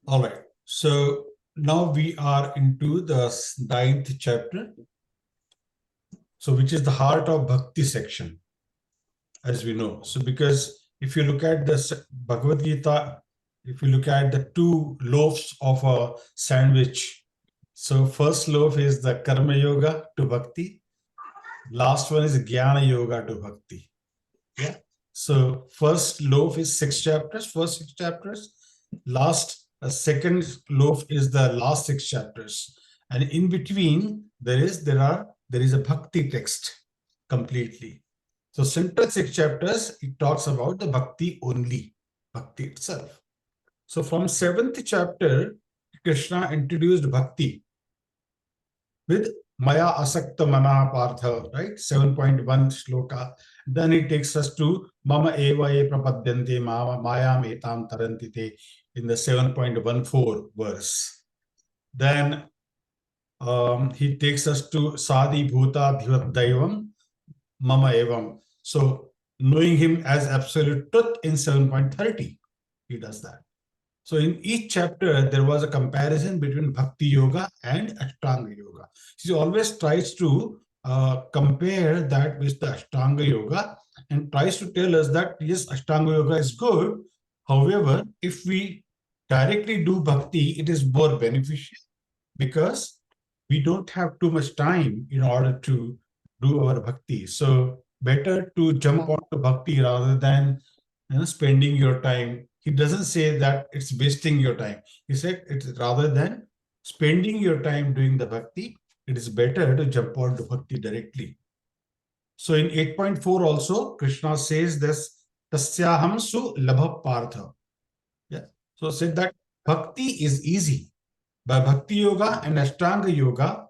All right. So now we are into the 9th chapter. So which is the heart of Bhakti section, as we know. So because if you look at the Bhagavad Gita, if you look at the two loaves of a sandwich, so first loaf is the Karma Yoga to Bhakti. Last one is Gyana Yoga to Bhakti. Yeah. So first loaf is 6 chapters, first 6 chapters. Second loaf is the last 6 chapters. And in between, there is a Bhakti text completely. So central 6 chapters, it talks about the Bhakti only, Bhakti itself. So from 7th chapter, Krishna introduced Bhakti with mayy āsakta-manāḥ pārtha, right? 7.1 shloka. Then it takes us to mama eva ye prapadyante mayam etam tarantite in the 7.14 verse. Then he takes us to sādhibhūtādhidaivaṁ mama evam. So knowing him as absolute truth in 7.30, he does that. So in each chapter, there was a comparison between Bhakti Yoga and Astanga Yoga. He always tries to compare that with the Astanga Yoga and tries to tell us that, yes, Astanga Yoga is good. However, if we directly do Bhakti, it is more beneficial because we don't have too much time in order to do our Bhakti. So better to jump onto Bhakti rather than spending your time. He doesn't say that it's wasting your time. He said it's rather than spending your time doing the Bhakti, it is better to jump onto Bhakti directly. So in 8.4 also, Krishna says this, Ttasyāhaṁ su-labhaḥ pārtha. Yeah. So said that Bhakti is easy. By Bhakti Yoga and Astanga Yoga,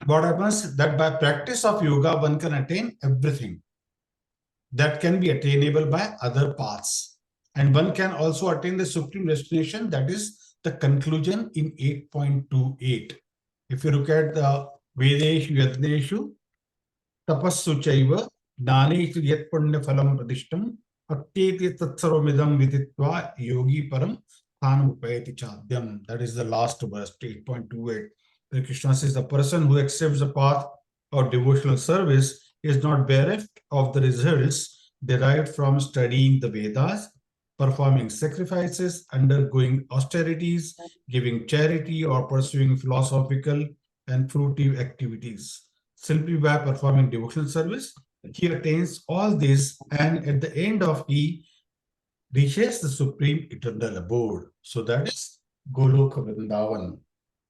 what happens that by practice of yoga, one can attain everything that can be attainable by other paths. And one can also attain the supreme destination, that is the conclusion in 8.28. If you look at the vedeṣu, yajñeṣu, tapaḥsu caiva, jnaneshu yat punya phalam pradishtam, atteti tatsarvamidam viditva yogi param thanam upayati chādyam. That is the last verse, 8.28. Where Krishna says the person who accepts the path of devotional service is not bereft of the results derived from studying the Vedas, performing sacrifices, undergoing austerities, giving charity, or pursuing philosophical and fruitive activities. Simply by performing devotional service, he attains all this, and at the end of he reaches the supreme eternal abode. So that is Goloka Vrindavan.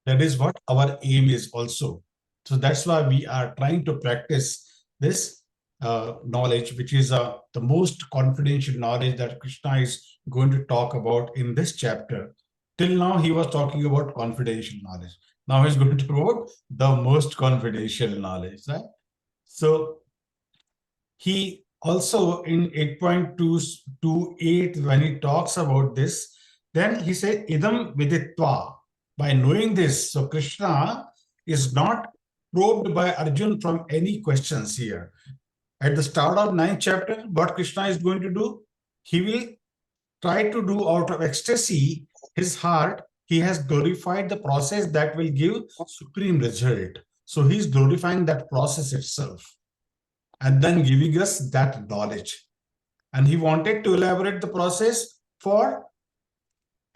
That is what our aim is also. So that's why we are trying to practice this knowledge, which is the most confidential knowledge that Krishna is going to talk about in this chapter. Till now, he was talking about confidential knowledge. Now he's going to talk about the most confidential knowledge, right? So he also in 8.228, when he talks about this, then he said, idam viditva. By knowing this, so Krishna is not probed by Arjun from any questions here. At the start of 9th chapter, what Krishna is going to do? He will try to do out of ecstasy, his heart, he has glorified the process that will give supreme result. So he's glorifying that process itself and then giving us that knowledge. And he wanted to elaborate the process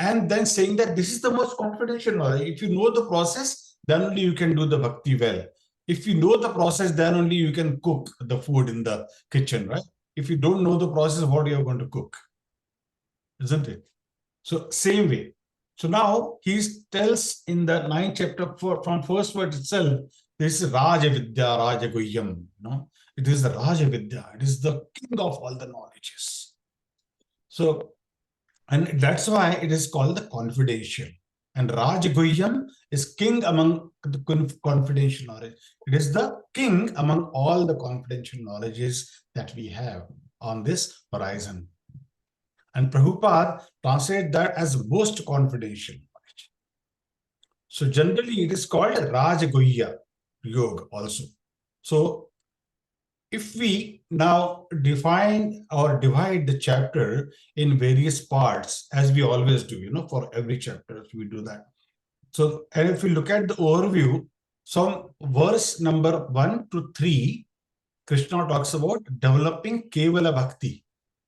and then saying that this is the most confidential knowledge. If you know the process, then only you can do the Bhakti well. If you know the process, then only you can cook the food in the kitchen, right? If you don't know the process, what are you going to cook? Isn't it? So same way. So now he tells in the 9th chapter from first word itself, this is Raja Vidya, Raja Guhyam. It is the Raja Vidya. It is the king of all the knowledges. So, and that's why it is called the confidential. And Raja Guhyam is king among the confidential knowledge. It is the king among all the confidential knowledges that we have on this horizon. And Prabhupada translates that as most confidential knowledge. So generally it is called Raja Guhya Yoga also. So if we now define or divide the chapter in various parts, as we always do, for every chapter, we do that. So, and if we look at the overview, from verse number 1 to 3, Krishna talks about developing Kevala Bhakti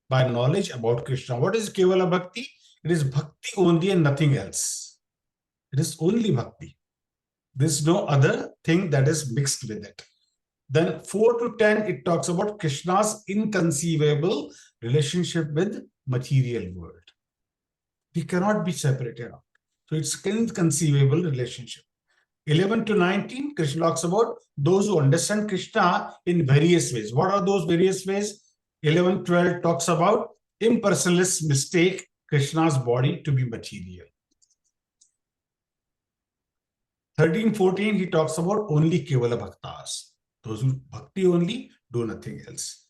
by knowledge about Krishna. What is Kevala Bhakti? It is Bhakti only and nothing else. It is only Bhakti. There is no other thing that is mixed with it. Then 4 to 10, it talks about Krishna's inconceivable relationship with material world. We cannot be separated out. So it's inconceivable relationship. 11 to 19, Krishna talks about those who understand Krishna in various ways. What are those various ways? 11, 12 talks about impersonalists mistake Krishna's body to be material. 13, 14, he talks about only Kevala Bhaktas. Those who bhakti only, do nothing else.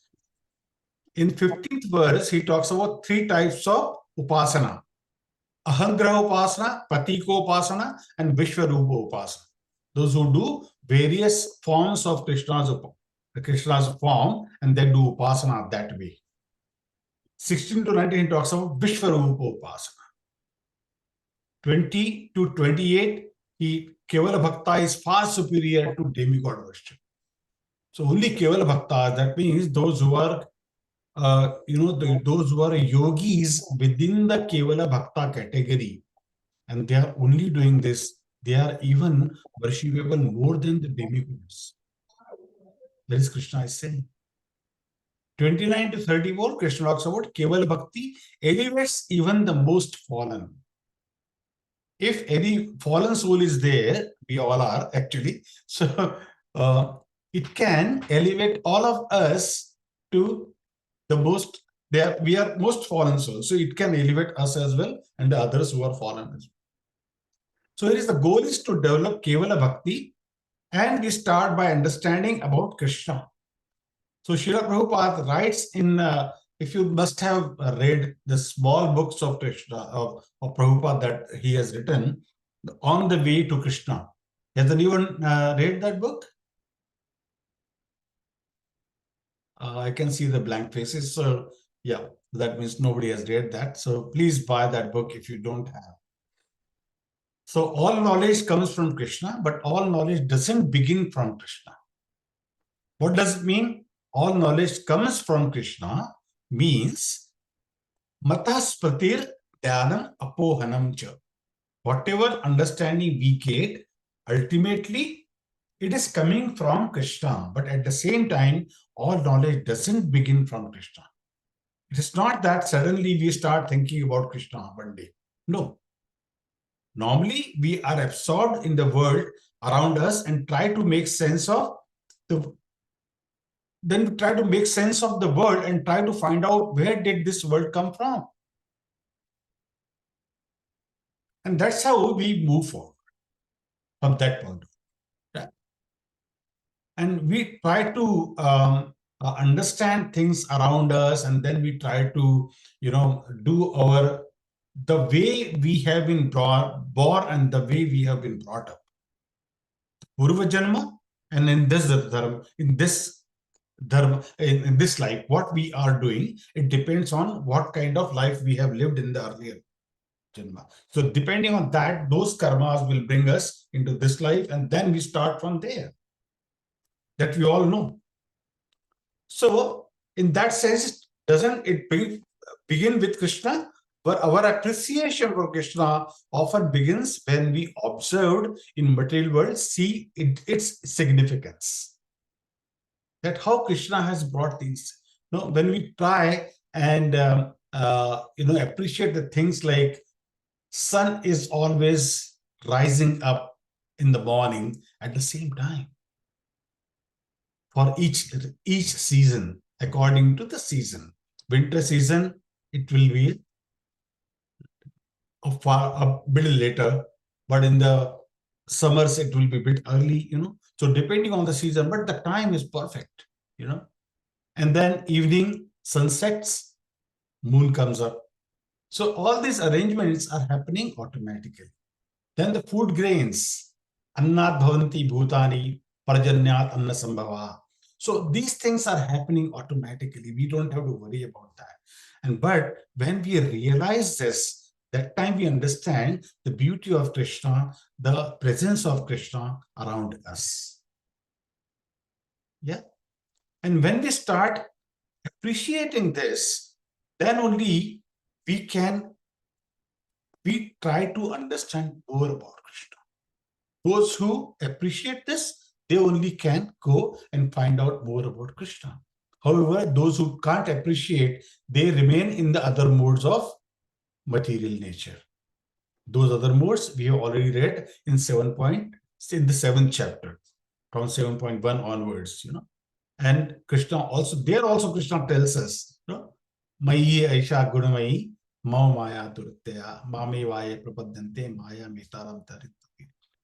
In 15th verse, he talks about 3 types of upasana. Ahangraha upasana, Pratika upasana, and Vishwarupa upasana. Those who do various forms of Krishna's form, and they do upasana that way. 16 to 19, he talks about Vishwarupa upasana. 20 to 28, Kevala Bhakta is far superior to demigod worship. So only Kevala Bhakta, that means those who are, those who are yogis within the Kevala Bhakta category, and they are only doing this, they are even worshipable more than the demigods. That is Krishna is saying. 29 to 34, Krishna talks about Kevala Bhakti elevates even the most fallen. If any fallen soul is there, we all are actually, so it can elevate all of us to the most, we are most fallen souls, so it can elevate us as well and the others who are fallen as well. So it is the goal is to develop Kevala Bhakti, and we start by understanding about Krishna. So Srila Prabhupada writes in, if you must have read the small books of Krishna, of Prabhupada that he has written, On the Way to Krishna. Has anyone read that book? I can see the blank faces. So yeah, that means nobody has read that. So please buy that book if you don't have. So all knowledge comes from Krishna, but all knowledge doesn't begin from Krishna. What does it mean? All knowledge comes from Krishna means matas pratir dhyanam apohanam cha. Whatever understanding we get, ultimately it is coming from Krishna. But at the same time, all knowledge doesn't begin from Krishna. It is not that suddenly we start thinking about Krishna one day. No. Normally, we are absorbed in the world around us and try to make sense of the world and try to find out where did this world come from. And that's how we move forward from that point of view. Yeah. And we try to understand things around us, and then we try to, do the way we have been born and the way we have been brought up. Purva Janma, and in this life, what we are doing, it depends on what kind of life we have lived in the earlier Janma. So depending on that, those karmas will bring us into this life, and then we start from there. That we all know. So in that sense, doesn't it begin with Krishna? But our appreciation for Krishna often begins when we observed in material world, see its significance. That how Krishna has brought things. When we try and appreciate the things like sun is always rising up in the morning at the same time. For each season, according to the season. Winter season, it will be a bit later, but in the summers, it will be a bit early, So depending on the season, but the time is perfect, And then evening, sun sets, moon comes up. So all these arrangements are happening automatically. Then the food grains, annat bhavanti bhutani, parajanyat anna sambhava. So these things are happening automatically. We don't have to worry about that. But when we realize this, that time we understand the beauty of Krishna, the presence of Krishna around us. Yeah. And when we start appreciating this, then only we try to understand more about Krishna. Those who appreciate this, they only can go and find out more about Krishna. However, those who can't appreciate, they remain in the other modes of material nature. Those other modes we have already read in the 7th chapter, from 7.1 onwards, And Krishna also, Krishna tells us, mayy aisha gunamayi mau maya durtya mame vaye prapadyante maya mitaram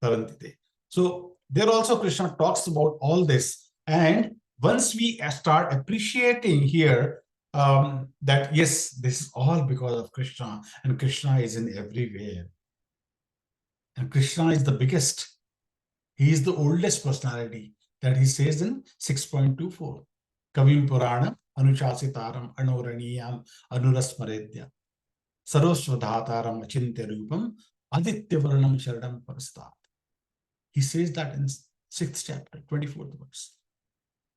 tarantite. So there also Krishna talks about all this. And once we start appreciating here that yes, this is all because of Krishna, and Krishna is in everywhere. And Krishna is the biggest. He is the oldest personality, that he says in 6.24. Kavim Puranam Anushasitaram Anoraniyam Anurasmaredya Sarosvadhataram Achintya Rupam Adityavarnam Sharadam Parastat. He says that in 6th chapter, 24th verse.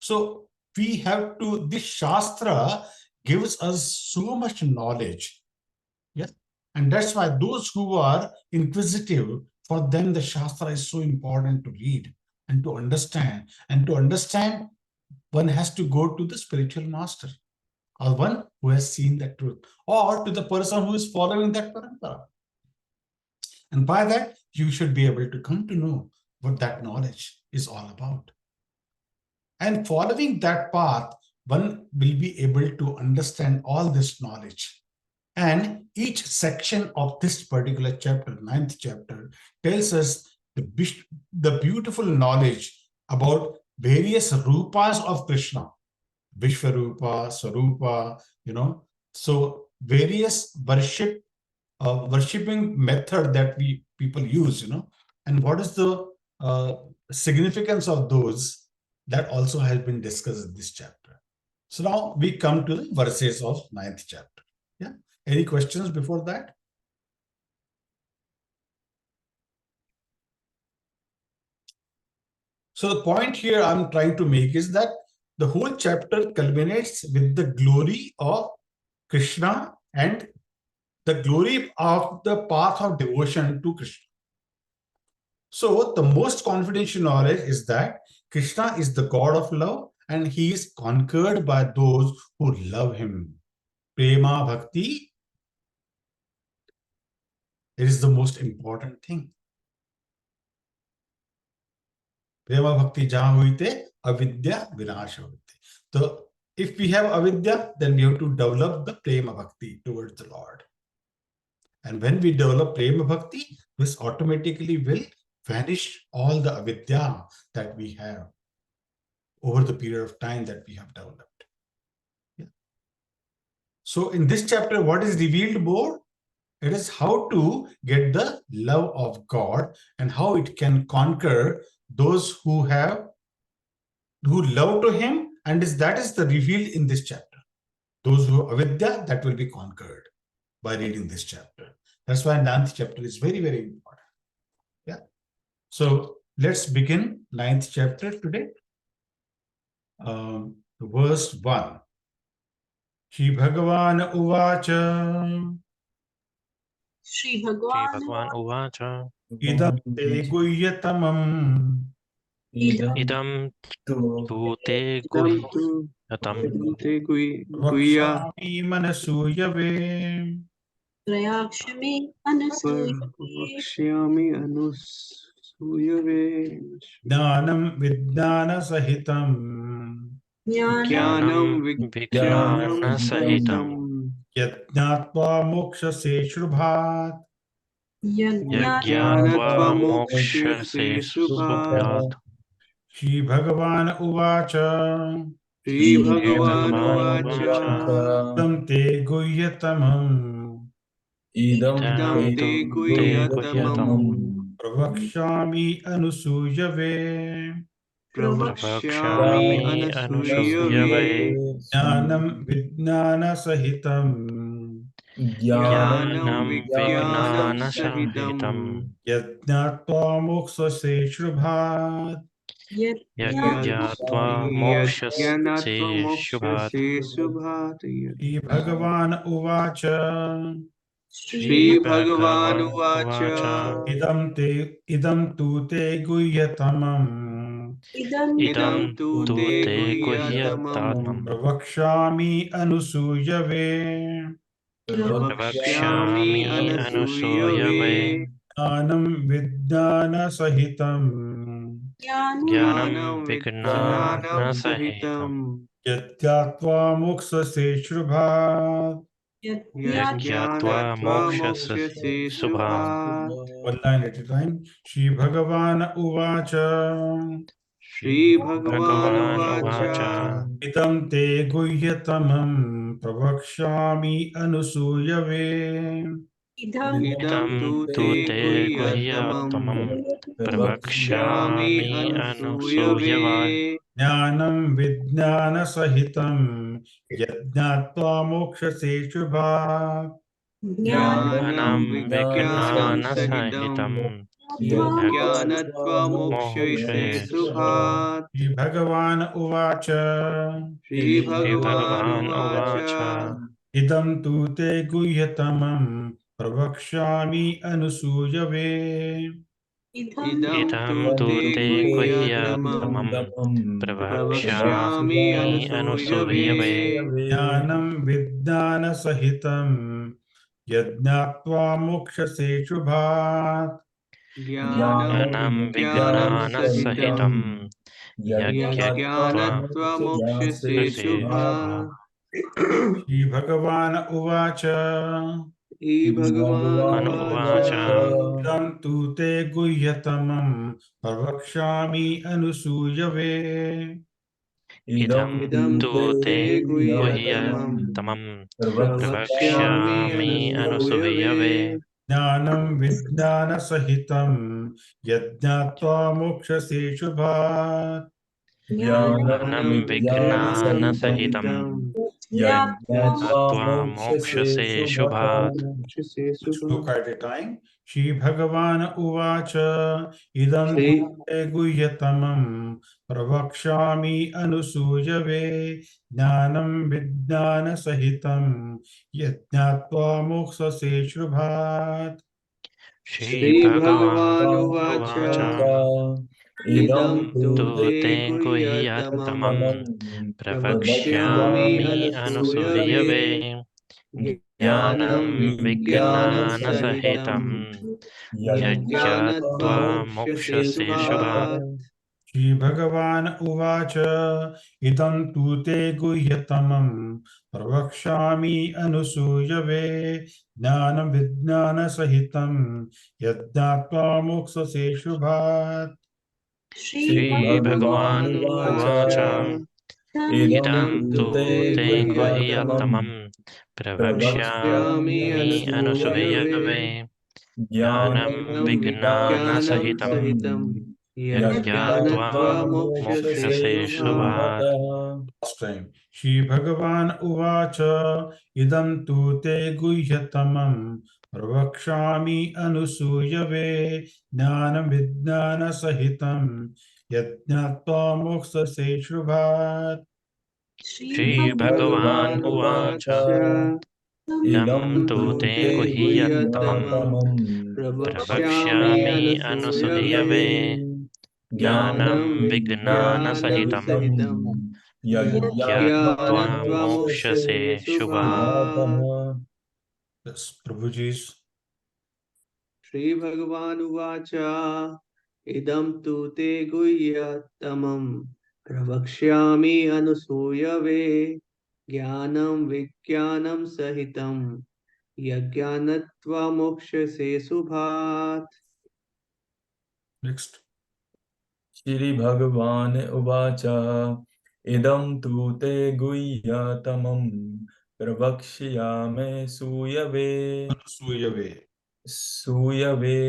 So we have to, this Shastra gives us so much knowledge. Yes. And that's why those who are inquisitive, for them the Shastra is so important to read and to understand. And to understand, one has to go to the spiritual master, or one who has seen the truth, or to the person who is following that parampara. And by that, you should be able to come to know what that knowledge is all about. And following that path, one will be able to understand all this knowledge. And each section of this particular chapter, 9th chapter, tells us the beautiful knowledge about various rupas of Krishna. Vishvarupa, Swarupa, So various worshipping method that people use, And what is the significance of those, that also has been discussed in this chapter. So now we come to the verses of 9th chapter. Yeah. Any questions before that? So the point here I'm trying to make is that the whole chapter culminates with the glory of Krishna and the glory of the path of devotion to Krishna. So the most confidential knowledge is that Krishna is the God of love, and he is conquered by those who love him. Prema Bhakti, it is the most important thing. Prema Bhakti jahan huite, avidya vinasha hoite. So if we have avidya, then we have to develop the Prema Bhakti towards the Lord. And when we develop Prema Bhakti, this automatically will vanish all the avidya that we have over the period of time that we have developed. Yeah. So in this chapter, what is revealed more? It is how to get the love of God and how it can conquer those who love to him, and that is the revealed in this chapter. Those who avidya, that will be conquered by reading this chapter. That's why 9th chapter is very, very important. Yeah. So let's begin 9th chapter today. Verse 1. Shri Bhagavan Uvacha. Shri Bhagavan Uvacha. Idam te guhyatamam. Idam tu te guhyatam. Vakshami manasuyave. Trayakshami anusuyave Jnanam Vijnana Sahitam. Jnanam Vijnana Sahitam. Yajñatva moksha se shubhat. Yajñatva moksha se subhat. Shri Bhagavan Uvacha. Shri Bhagavan Uvacha Idam te guhyatamam. Idam te guhyatam. Pravakshami anusuyave. प्रवक्ष्यामि अनसूयवे ज्ञानं विज्ञानसहितं ज्ञानं विज्ञानसहितं यज्ञात्वा मोक्षसे शुभात् यज्ञात्वा मोक्षसे शुभात्। श्रीभगवान् उवाच श्रीभगवानुवाच इदं तु ते गुह्यतमम् इदं तु ते गुह्यतमम् प्रवक्ष्यामि अनसूयवे प्रवक्ष्यामि अनसूयवे ज्ञानं विज्ञानसहितम् ज्ञानं विज्ञानसहितं यज्ञात्वा मोक्षसे शुभात् यज्ञात्वा मोक्षसे शुभात्। 1 line at a time. श्रीभगवान् उवाच भगवान् उवाच इदं ते गुह्यतमं प्रवक्ष्यामि अनसूयवे इदं तु ते गुह्यतमं प्रवक्ष्यामि अनसूयवे ज्ञानं विज्ञानसहितं यज्ञात्वा मोक्षसे शुभात् ज्ञानं विज्ञानसहितं ज्ञानत्वा मोक्षसे शुभात्। श्रीभगवान् उवाच श्रीभगवान् उवाच इदं तु ते गुह्यतमं प्रवक्ष्यामि अनसूयवे इदं तु ते गुह्यतमं प्रवक्ष्यामि अनसूयवे ज्ञानं विज्ञानसहितं यज्ञात्वा मोक्षसे शुभात् ज्ञानं विज्ञानसहितं यज्ञात्वा मोक्षसे शुभात्। श्रीभगवान् उवाच भगवान् उवाच इदं तु ते गुह्यतमं प्रवक्ष्यामि अनसूयवे इदं तु ते गुह्यतमं प्रवक्ष्यामि अनसूयवे ज्ञानं विज्ञानसहितं यज्ञात्वा मोक्षसे शुभात् ज्ञानं विज्ञानसहितं यज्ञात्वा मोक्षसे शुभात्। Look at a time. श्रीभगवान् उवाच इदं तु ते गुह्यतमं प्रवक्ष्यामि अनसूयवे ज्ञानं विज्ञानसहितं यज्ञात्वा मोक्षसे शुभात् श्रीभगवानुवाच इदं तु ते गुह्यतमं प्रवक्ष्यामि अनसूयवे ज्ञानं विज्ञानसहितं यज्ञात्वा मोक्षसे शुभात्। श्रीभगवान् उवाच इदं तु ते गुह्यतमं प्रवक्ष्यामि अनसूयवे ज्ञानं विज्ञानसहितं यज्ञात्वा मोक्षसे शुभात् श्रीभगवान् उवाच इदं तु ते गुह्यतमं प्रवक्ष्यामि अनसूयवे ज्ञानं विज्ञानसहितं यज्ञात्वा मोक्षसे शुभात्। श्रीभगवान् उवाच इदं तु ते गुह्यतमं प्रवक्ष्यामि अनसूयवे ज्ञानं विज्ञानसहितं यज्ञात्वा मोक्षसे शुभात् श्रीभगवान् उवाच इदं तु ते गुह्यतमं प्रवक्ष्यामि अनसूयवे ज्ञानं विज्ञानसहितं यज्ञात्वा मोक्षसे शुभात्। प्रभुजी's श्रीभगवानुवाच इदं तु ते गुह्यतमं प्रवक्ष्यामि अनसूयवे ज्ञानं विज्ञानं सहितं यज्ञात्वा मोक्षसे शुभात्। next श्रीभगवान् उवाच इदं तु ते गुह्यतमं प्रवक्ष्यामि अनसूयवे सूयवे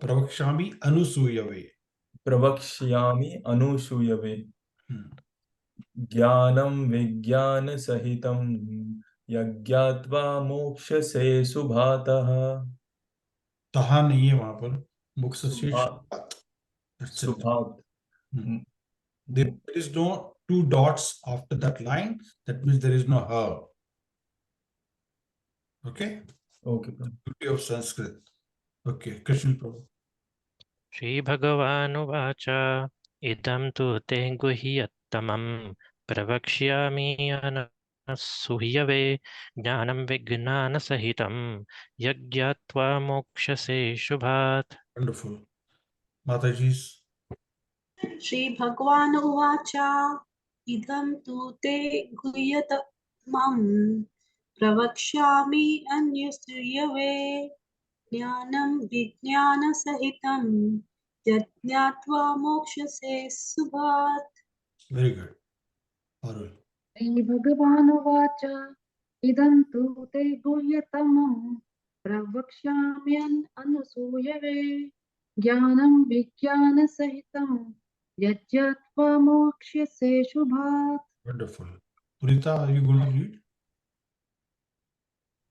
प्रवक्ष्यामि अनसूयवे प्रवक्ष्यामि अनुसूयवे ज्ञानं विज्ञान सहितं यज्ञात्वा मोक्षसे शुभातः तहा नहीं है वहां पर, मोक्ष से शुभात That's it. शुभात There is no two dots after that line. That means there is no her. Okay? Okay, Prabhu. Beauty of Sanskrit. Okay, Krishna Prabhu. श्रीभगवानुवाच इदं तु ते गुह्यतमं प्रवक्ष्यामि अनसूयवे ज्ञानं विज्ञानसहितं यज्ञात्वा मोक्षसे शुभात्. Wonderful. Mataji's. Shri Bhagwan Uvacha Idam tu te guhyatmam Pravakshyami anyasuyave Jnanam vijnana sahitam Yajñatva mokshase subhat. Very good. Arul. Shri Bhagavanuvacha idam tu te guhyatamam pravakshamyan anusuyave jnanam vijnana sahitam yajyatva mokshase shubhat. Wonderful. Purita, are you going to read?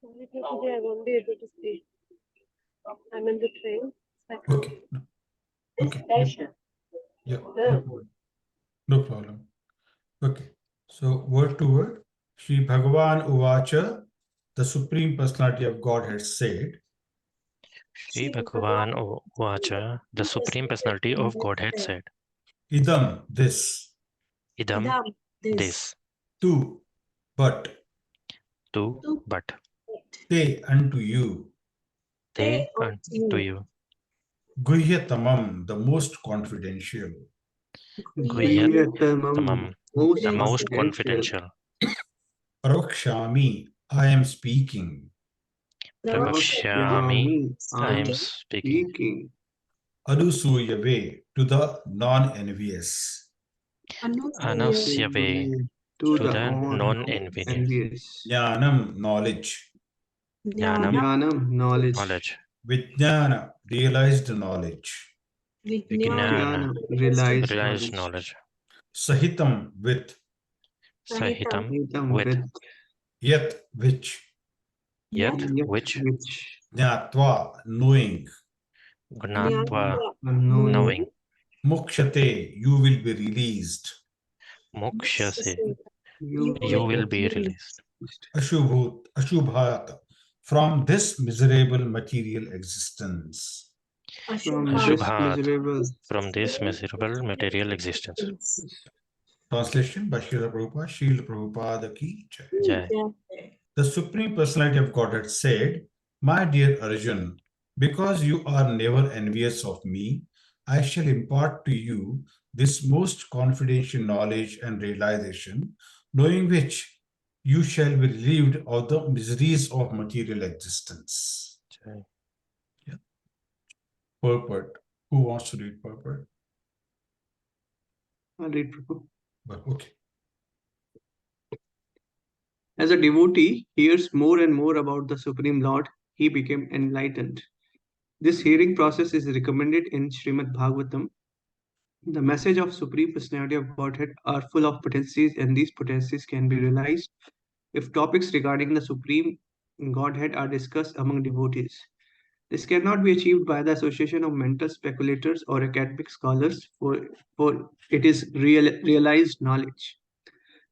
Today I won't be able to speak. I'm in the train. Okay. Okay. Yeah. No problem. Okay. So word to word. Shri Bhagavan Uvacha, the Supreme Personality of Godhead said, Shri Bhagavan Uvacha, the Supreme Personality of Godhead said, Idam, this, Idam, this, tu, but, tu, but, te, unto you, te, unto you, Guhyatamam, the most confidential, Guhyatamam, the most confidential, Pravakshami, I am speaking, Pravakshyami, I am speaking, Anusuyave, to the non-envious, Anasyave, to the non-envious, Jnanam, knowledge, Jnanam, knowledge, knowledge, Vijnana, realized knowledge, Vijnana, realized knowledge, Sahitam, with, Sahitam, with, Yat, which, Yet, which, Jnatva, knowing, Gnatva, knowing, Mokshate, you will be released, Mokshase, you will be released, Ashubhat, from this miserable material existence. Ashubhat, from this miserable material existence. Translation by Srila Prabhupada, Srila Prabhupada ki jai. Jai. The Supreme Personality of Godhead said, my dear Arjun, because you are never envious of me, I shall impart to you this most confidential knowledge and realization, knowing which you shall be relieved of the miseries of material existence. Jai. Yeah. Purport. Who wants to read purport? I'll read Prabhu. Well, okay. As a devotee hears more and more about the Supreme Lord, he became enlightened. This hearing process is recommended in Srimad Bhagavatam. The message of Supreme Personality of Godhead are full of potencies, and these potencies can be realized if topics regarding the Supreme Godhead are discussed among devotees. This cannot be achieved by the association of mental speculators or academic scholars, for it is realized knowledge.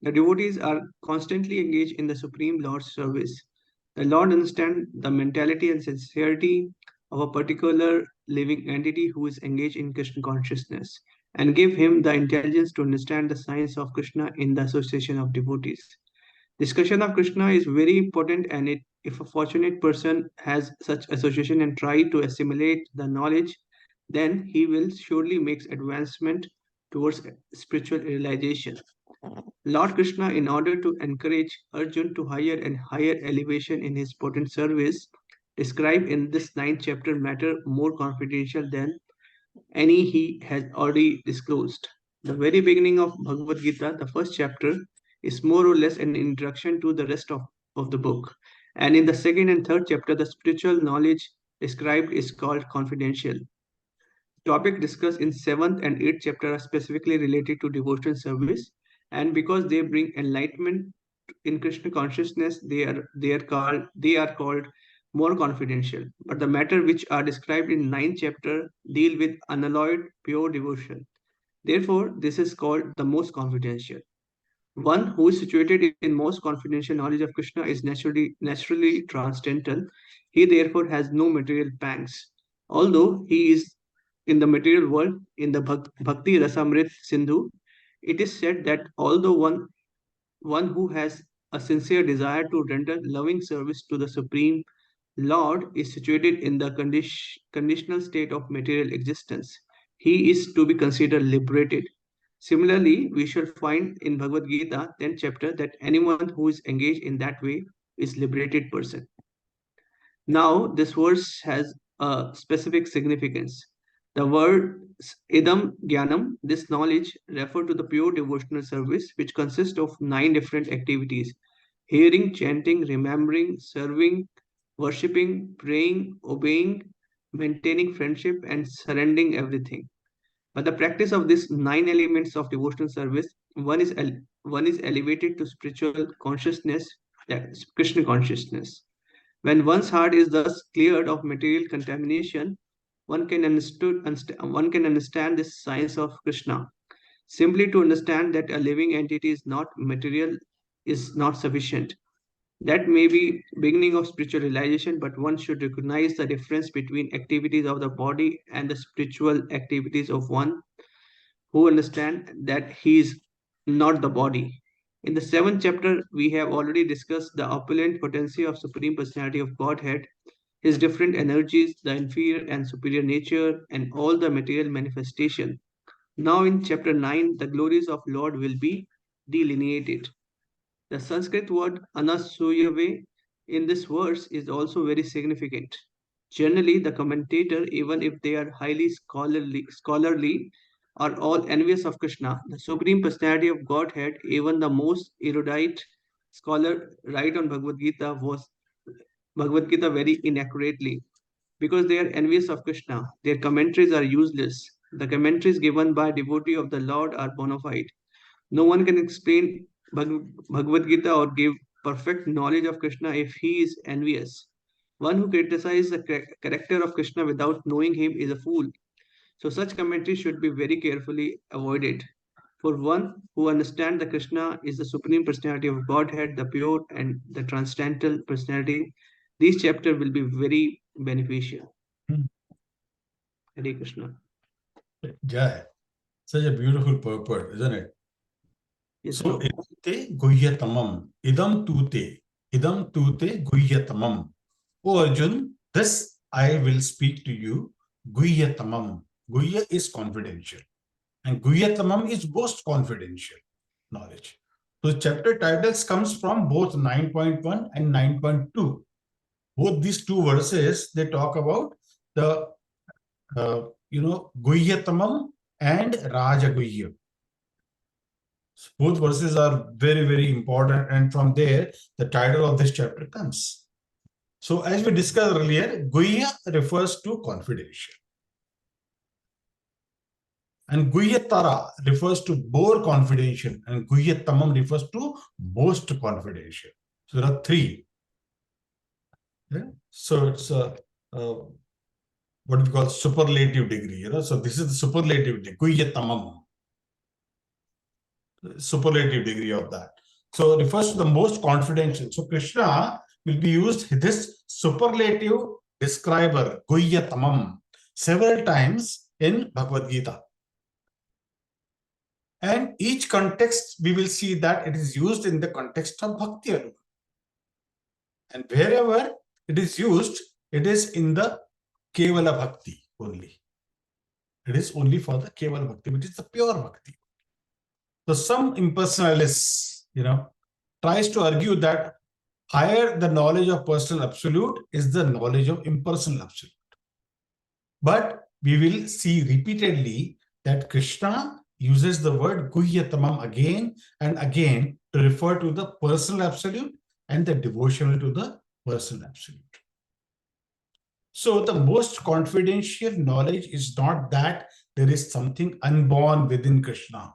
The devotees are constantly engaged in the Supreme Lord's service. The Lord understands the mentality and sincerity of a particular living entity who is engaged in Krishna consciousness, and give him the intelligence to understand the science of Krishna in the association of devotees. Discussion of Krishna is very important, and if a fortunate person has such association and try to assimilate the knowledge, then he will surely make advancement towards spiritual realization. Lord Krishna, in order to encourage Arjuna to higher and higher elevation in his potent service, described in this 9th chapter matter more confidential than any he has already disclosed. The very beginning of Bhagavad Gita, the first chapter, is more or less an introduction to the rest of the book. And in the 2nd and 3rd chapter, the spiritual knowledge described is called confidential. topic discussed in 7th and 8th chapter are specifically related to devotional service, and because they bring enlightenment in Krishna consciousness, they are called more confidential. But the matter which are described in 9th chapter deal with unalloyed pure devotion. Therefore, this is called the most confidential. One who is situated in most confidential knowledge of Krishna is naturally transcendental. He therefore has no material pangs. Although he is in the material world, in the Bhakti Rasamrit Sindhu, it is said that although one who has a sincere desire to render loving service to the Supreme Lord is situated in the conditional state of material existence, he is to be considered liberated. Similarly, we shall find in Bhagavad Gita 10th chapter that anyone who is engaged in that way is liberated person. Now, this verse has a specific significance. The word idam Gyanam, this knowledge, refer to the pure devotional service, which consists of 9 different activities: hearing, chanting, remembering, serving, worshipping, praying, obeying, maintaining friendship, and surrendering everything. But the practice of these 9 elements of devotional service, one is elevated to spiritual consciousness, Krishna consciousness. When one's heart is thus cleared of material contamination, one can understand this science of Krishna. Simply to understand that a living entity is not material is not sufficient. That may be beginning of spiritual realization, but one should recognize the difference between activities of the body and the spiritual activities of one who understand that he is not the body. In the 7th chapter, we have already discussed the opulent potency of Supreme Personality of Godhead, his different energies, the inferior and superior nature, and all the material manifestation. Now in chapter 9, the glories of Lord will be delineated. The Sanskrit word anasuyave in this verse is also very significant. Generally, the commentator, even if they are highly scholarly, are all envious of Krishna. The Supreme Personality of Godhead, even the most erudite scholar write on Bhagavad Gita very inaccurately. Because they are envious of Krishna, their commentaries are useless. The commentaries given by devotee of the Lord are bona fide. No one can explain Bhagavad Gita or give perfect knowledge of Krishna if he is envious. One who criticizes the character of Krishna without knowing him is a fool. So such commentary should be very carefully avoided. For one who understands that Krishna is the Supreme Personality of Godhead, the pure and the transcendental personality, these chapters will be very beneficial. Hare Krishna. Jai. Such a beautiful purport, isn't it? Yes, So, sir. idam guhyatamam, idam tute guhyatamam. O Arjun, this I will speak to you, guhyatamam. Guhya is confidential, and guhyatamam is most confidential knowledge. So, chapter titles comes from both 9.1 and 9.2. Both these two verses, they talk about the, guhyatamam and rajaguhya. Both verses are very, very important, and from there, the title of this chapter comes. So, as we discussed earlier, guhya refers to confidential, and guhyatara refers to more confidential, and guhyatamam refers to most confidential. So, there are 3. Yeah? So, it's what we call superlative degree. So, this is the superlative degree, guhyatamam. Superlative degree of that. So it refers to the most confidential. So Krishna will be used this superlative describer, guhyatamam, several times in Bhagavad Gita. And each context, we will see that it is used in the context of bhakti alone. And wherever it is used, it is in the kevala bhakti only. It is only for the kevala bhakti, which is the pure bhakti. So some impersonalists, tries to argue that higher the knowledge of personal absolute is the knowledge of impersonal absolute. But we will see repeatedly that Krishna uses the word guhyatamam again and again to refer to the personal absolute and the devotional to the personal absolute. So the most confidential knowledge is not that there is something unborn within Krishna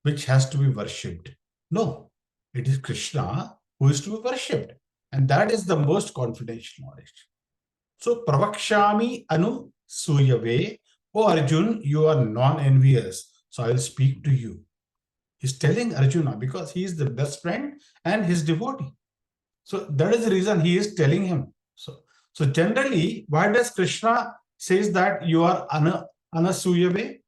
which has to be worshipped. No, it is Krishna who is to be worshipped. And that is the most confidential knowledge. So, pravakshami anu suyave. Oh Arjun, you are non-envious, so I will speak to you. He's telling Arjuna because he is the best friend and his devotee. So that is the reason he is telling him. So generally, why does Krishna says that you are anasuyave?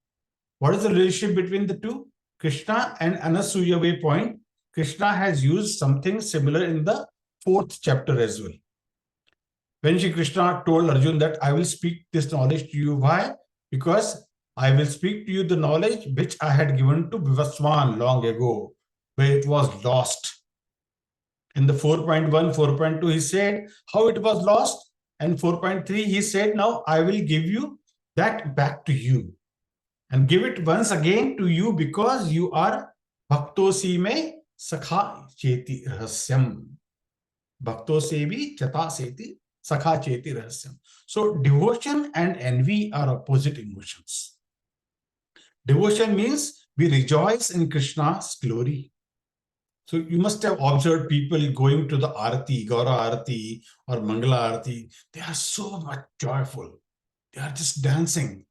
What is the relationship between the two? Krishna and anasuyave point. Krishna has used something similar in the 4th chapter as well. When Shri Krishna told Arjuna that I will speak this knowledge to you. Why? Because I will speak to you the knowledge which I had given to Vivaswan long ago, where it was lost. In the 4.1, 4.2, he said how it was lost. And 4.3, he said, now I will give you that back to you. And give it once again to you because you are bhaktosi me sakha cheti rahasyam. Bhaktosi bhi chata seti sakha cheti rahasyam. So devotion and envy are opposite emotions. Devotion means we rejoice in Krishna's glory. So you must have observed people going to the Arati, Gaura Arati or Mangala Arati. They are so much joyful. They are just dancing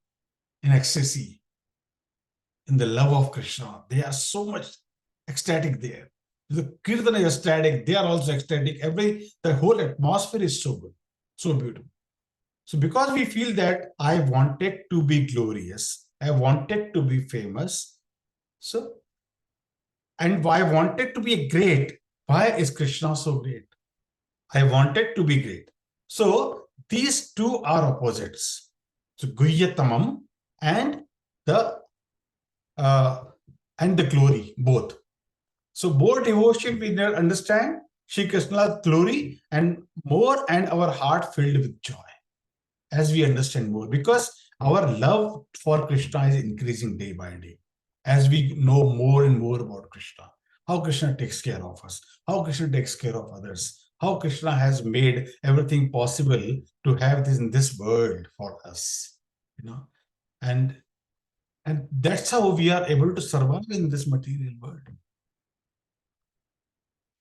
in ecstasy, in the love of Krishna. They are so much ecstatic there. The Kirtan is ecstatic. They are also ecstatic. The whole atmosphere is so good, so beautiful. So because we feel that I wanted to be glorious, I wanted to be famous. So, and I wanted to be great. Why is Krishna so great? I wanted to be great. So these two are opposites. So Guyyatamam and the glory, both. So more devotion we understand Shri Krishna's glory and more, and our heart filled with joy as we understand more, because our love for Krishna is increasing day by day as we know more and more about Krishna, how Krishna takes care of us, how Krishna takes care of others, how Krishna has made everything possible to have this in this world for us, and that's how we are able to survive in this material world.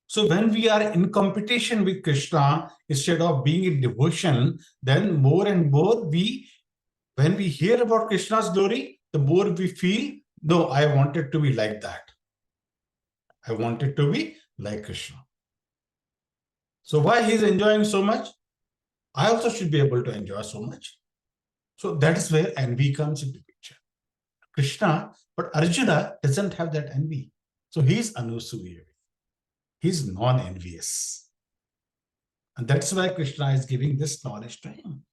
So when we are in competition with Krishna, instead of being in devotion, then more and more when we hear about Krishna's glory, the more we feel, no, I wanted to be like that. I wanted to be like Krishna. So why he's enjoying so much? I also should be able to enjoy so much. So that is where envy comes into picture. Krishna, but Arjuna doesn't have that envy. So he's anusuya. He's non-envious. And that's why Krishna is giving this knowledge to him.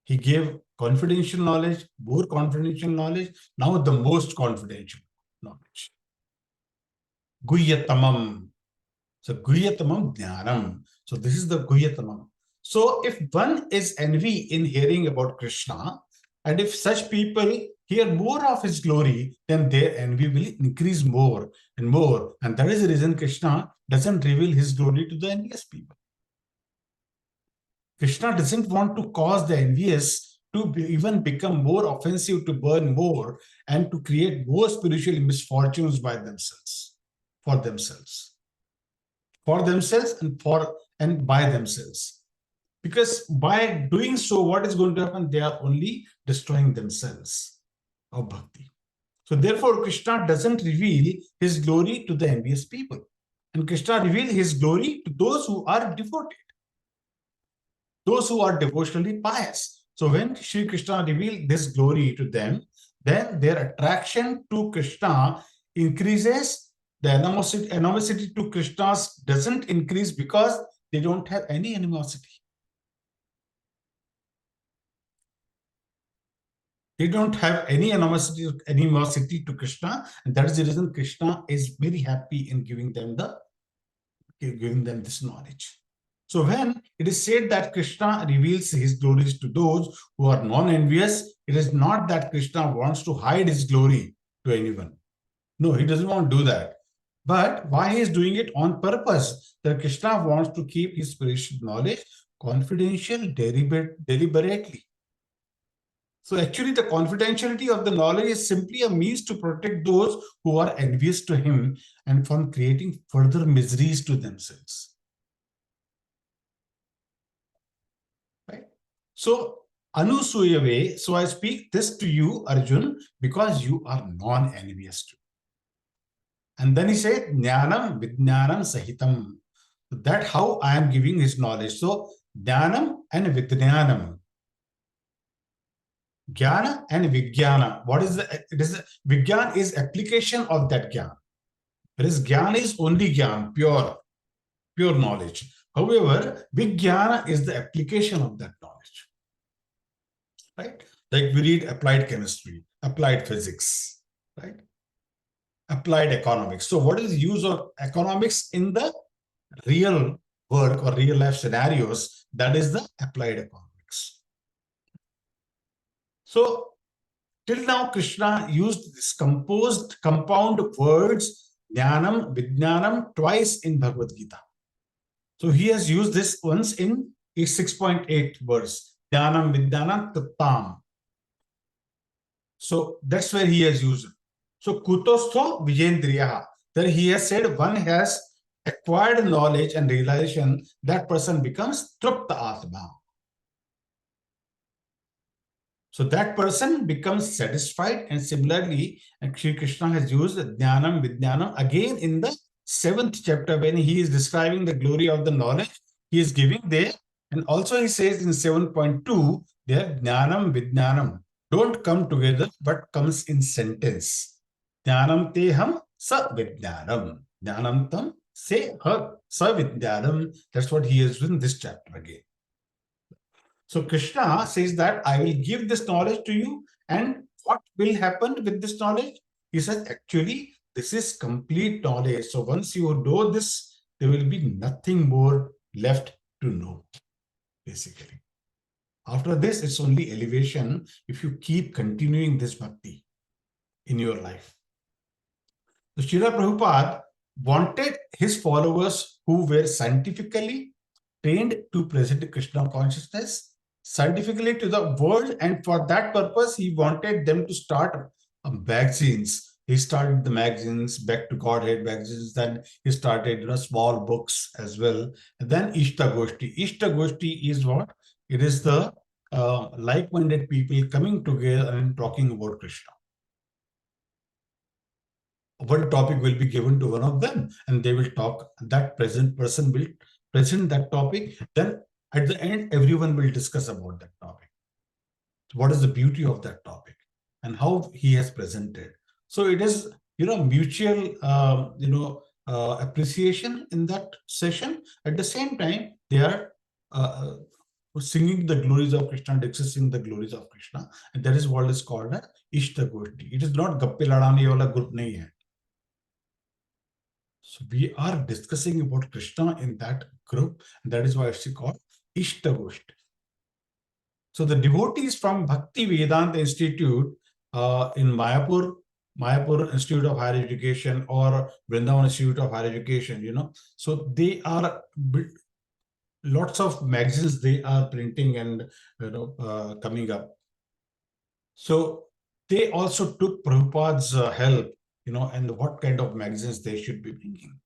He gave confidential knowledge, more confidential knowledge, now the most confidential knowledge. Guyyatamam. So Guyyatamam Jnanam. So this is the Guyyatamam. So if one is envy in hearing about Krishna, and if such people hear more of his glory, then their envy will increase more and more. And that is the reason Krishna doesn't reveal his glory to the envious people. Krishna doesn't want to cause the envious to even become more offensive, to burn more, and to create more spiritual misfortunes by themselves, for themselves and by themselves. Because by doing so, what is going to happen? They are only destroying themselves of bhakti. So therefore, Krishna doesn't reveal his glory to the envious people. And Krishna reveals his glory to those who are devoted, those who are devotionally pious. So when Shri Krishna revealed this glory to them, then their attraction to Krishna increases. The animosity to Krishna doesn't increase because they don't have any animosity. They don't have any animosity to Krishna, and that is the reason Krishna is very happy in giving them this knowledge. So when it is said that Krishna reveals his glories to those who are non-envious, it is not that Krishna wants to hide his glory to anyone. No, he doesn't want to do that. But why he is doing it on purpose? That Krishna wants to keep his spiritual knowledge confidential, deliberately. So actually the confidentiality of the knowledge is simply a means to protect those who are envious to him and from creating further miseries to themselves. Right? So, anusuyave, so I speak this to you, Arjun, because you are non-envious to. And then he said, Jnanam Vijnanam Sahitam. That how I am giving his knowledge. So, Jnanam and Vijnanam. Gyana and Vijnana. What is the, it is, Vijnana is application of that Gyana. Whereas Gyana is only Gyana, pure knowledge. However, Vijnana is the application of that knowledge. Right? Like we read applied chemistry, applied physics, right? Applied economics. So what is the use of economics in the real work or real life scenarios? That is the applied economics. So till now, Krishna used this compound words, Jnanam, Vijnanam, twice in Bhagavad Gita. So he has used this once in 6.8 verse, Jnanam, Vijnanam, Tattam. So that's where he has used it. So Kutostho Vijendriyaha. There he has said one has acquired knowledge and realization, that person becomes Trupta Atma. So that person becomes satisfied, and similarly, Shri Krishna has used Jnanam, Vijnanam again in the 7th chapter when he is describing the glory of the knowledge he is giving there. And also he says in 7.2 there, Jnanam, Vijnanam don't come together but comes in sentence. Jnanam teham sa Vijnanam. Jnanam tam se ha sa Vijnanam. That's what he has written this chapter again. So Krishna says that I will give this knowledge to you, and what will happen with this knowledge? He says actually this is complete knowledge. So once you know this, there will be nothing more left to know, basically. After this, it's only elevation if you keep continuing this bhakti in your life. So Srila Prabhupada wanted his followers who were scientifically trained to present Krishna consciousness scientifically to the world, and for that purpose he wanted them to start magazines. He started the magazines, Back to Godhead magazines, then he started small books as well, and then Ishta Goshti. Ishta Goshti is what? It is the like-minded people coming together and talking about Krishna. One topic will be given to one of them and they will talk. That person will present that topic. Then at the end, everyone will discuss about that topic. What is the beauty of that topic and how he has presented. So it is, mutual, appreciation in that session. At the same time, they are singing the glories of Krishna, discussing the glories of Krishna. And that is what is called a Ishta Goshti. It is not Gappe Ladane wala group nahi hai. So we are discussing about Krishna in that group. And that is why it's called Ishta Goshti. So the devotees from Bhakti Vedanta Institute in Mayapur Institute of Higher Education or Vrindavan Institute of Higher Education, so they are lots of magazines they are printing and coming up. So they also took Prabhupada's help, and what kind of magazines they should be bringing.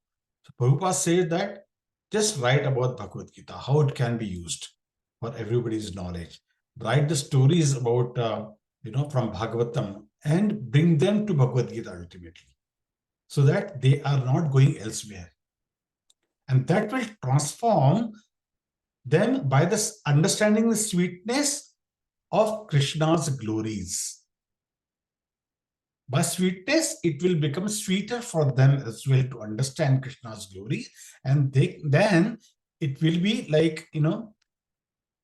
So Prabhupada said that just write about Bhagavad Gita, how it can be used for everybody's knowledge. Write the stories about, from Bhagavatam and bring them to Bhagavad Gita ultimately, so that they are not going elsewhere. And that will transform them by this understanding the sweetness of Krishna's glories. By sweetness, it will become sweeter for them as well to understand Krishna's glory. And then it will be like,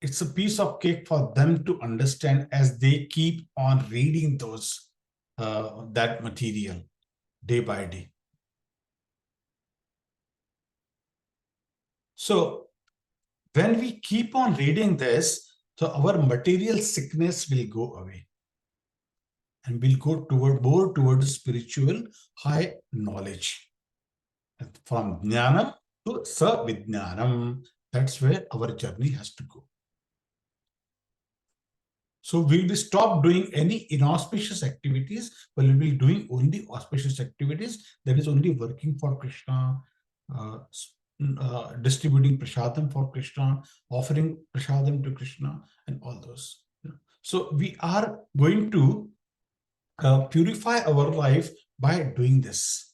it's a piece of cake for them to understand as they keep on reading those, that material day by day. So when we keep on reading this, so our material sickness will go away. And we'll go more towards spiritual high knowledge. From Jnanam to Savijnanam. That's where our journey has to go. So we will stop doing any inauspicious activities, but we will be doing only auspicious activities, that is only working for Krishna, distributing prasadam for Krishna, offering prasadam to Krishna, and all those. So we are going to purify our life by doing this.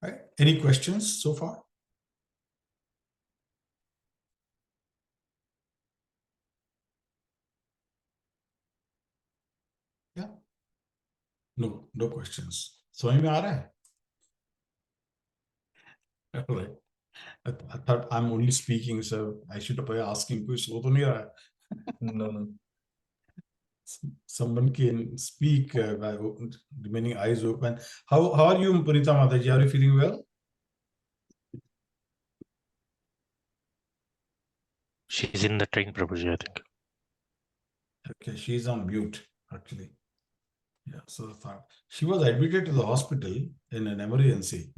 Right? Any questions so far? Yeah? No questions. समझ में आ रहा है? Right. I thought I'm only speaking, so I should be asking कोई सो तो नहीं रहा है? No. Someone can speak by remaining eyes open. How are you, Punita Mataji? Are you feeling well? She's in the train, Prabhuji, I think. Okay, she's on mute, actually. Yeah, so she was admitted to the hospital in an emergency.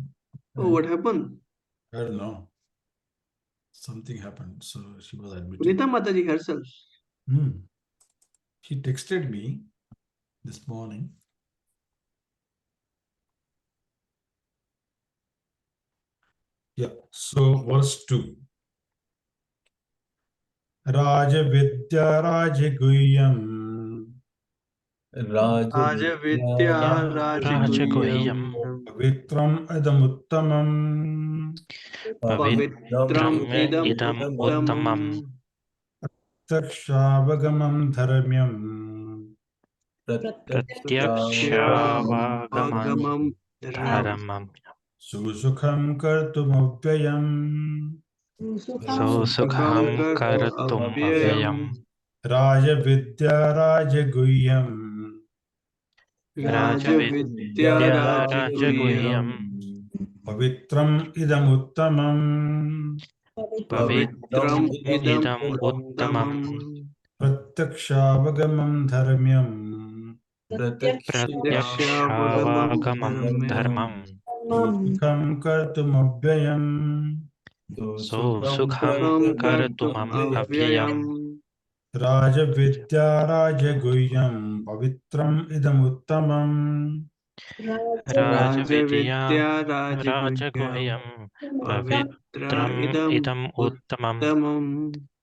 Oh, what happened? I don't know. Something happened, so she was admitted. Punita Mataji herself. She texted me this morning. Yeah, so verse 2. Raja Vidya Raja Guhyam Rajavidya Rajaguhyam Pavitram Idamuttamam Pavitram idam uttamam Takshaavagamam Dharmyam pratyakshaavagamam dharamam Susukham Kartumavvyayam susukham kartum avyayam Raja Vidya Raja Guhyam Rajavidya Rajaguhyam Pavitram Idamuttamam pavitram idam uttamam Pratyakshaavagamam Dharmyam pratyakshaavagamam dharmam Susukham Kartumavvyayam susukham kartumam avyayam Raja Vidya Raja Guhyam Pavitram Idamuttamam Rajavidya Rajaguhyam Pavitram idam uttamam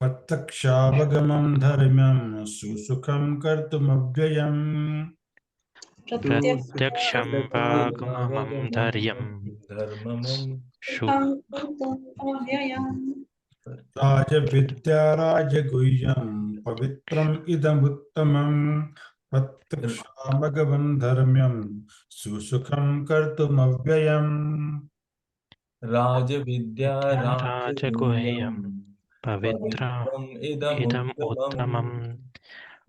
Pratyakshaavagamam Dharmyam Susukham Kartumavvyayam Pratyaksham vagamam dharyam Raja Vidya Raja Guhyam Pavitram Idamuttamam Pratyakshaavagamam Dharmyam Susukham Kartumavvyayam Rajavidya Rajaguhyam Pavitram idam uttamam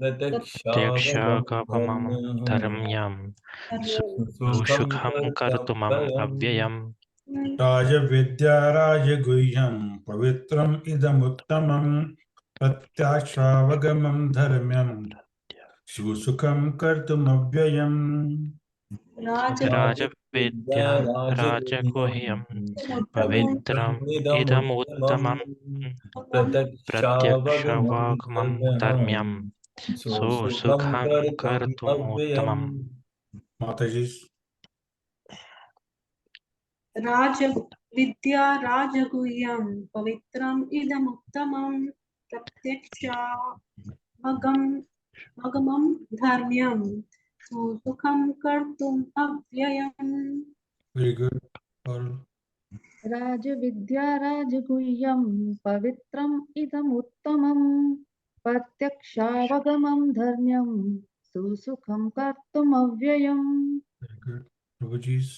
Pratyakshāgavamam dharamyam susukham kartumam avyayam Raja Vidya Raja Guhyam Pavitram Idamuttamam Pratyakshaavagamam Dharmyam Susukham Kartumavvyayam Rajavidya Rajaguhyam Pavitram idam uttamam Pratyakshāvagamam dharamyam susukham kartum uttamam. Mataji. Rajavidya Rajaguhyam Pavitram Idamuttamam Pratyakshāvagamam Dharmyam Susukham Kartum Avyayam. Very good. Rajavidya Rajaguhyam Pavitram Idam Uttamam Pratyakshaavagamam Dharmyam Susukham Kartum Avyayam. Very good. Prabhuji's.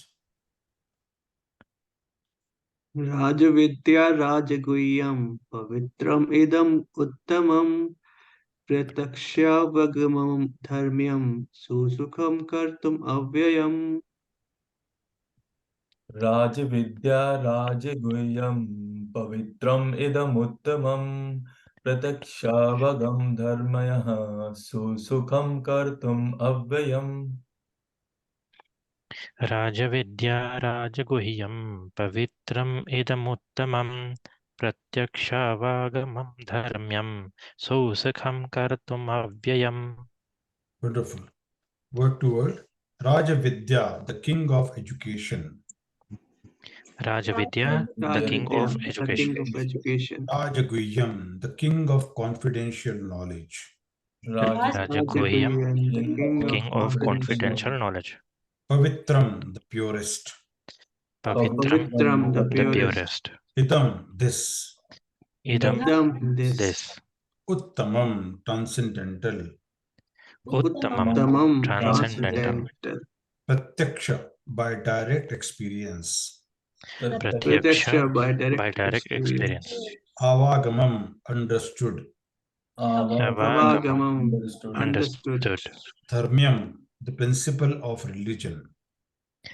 Rajavidya Rajaguhyam Pavitram Idam Uttamam Pratyakshāvagamam Dharmyam Susukham Kartum Avyayam. Rajavidya Rajaguhyam Pavitram Idam Uttamam Pratyakshāvagam Dharmaya Susukham Kartum Avyayam. Rajavidya rajaguhyam pavitram idamuttamam pratyakshavagamam dharmyam susakham kartum avyayam. Wonderful. Word to word. Rajavidya, the king of education. Rajavidya, the king Rajavidya, of the education. king of education. Rajaguhyam, the king of confidential knowledge. Rajaguhyam, the king of confidential knowledge. Pavitram, the purest. Pavitram, the the purest. purest. Idam, this. Idam, this. this. Uttamam, transcendental. Uttamam, transcendental. Pratyaksha, by direct experience. Pratyaksha, by direct experience. Avagamam, understood. Avagamam, understood. Dharmyam, the principle of religion.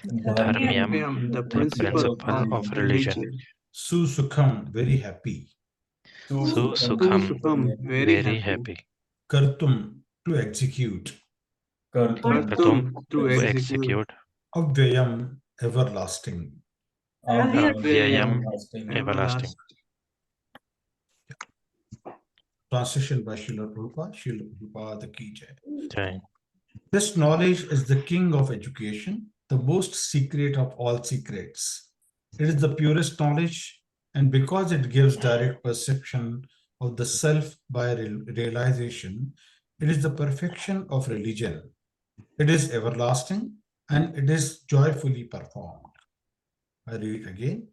Dharmyam, the principle of religion. Susukham, very happy. Susukham, very happy. Kartum, to execute. Kartum, to execute. Avyayam, everlasting. Avyayam, everlasting. Translation by Srila Prabhupada. Srila Prabhupada ki jai. Jai. This knowledge is the king of education, the most secret of all secrets. It is the purest knowledge, and because it gives direct perception of the self by realization, it is the perfection of religion. It is everlasting, and it is joyfully performed. I read it again.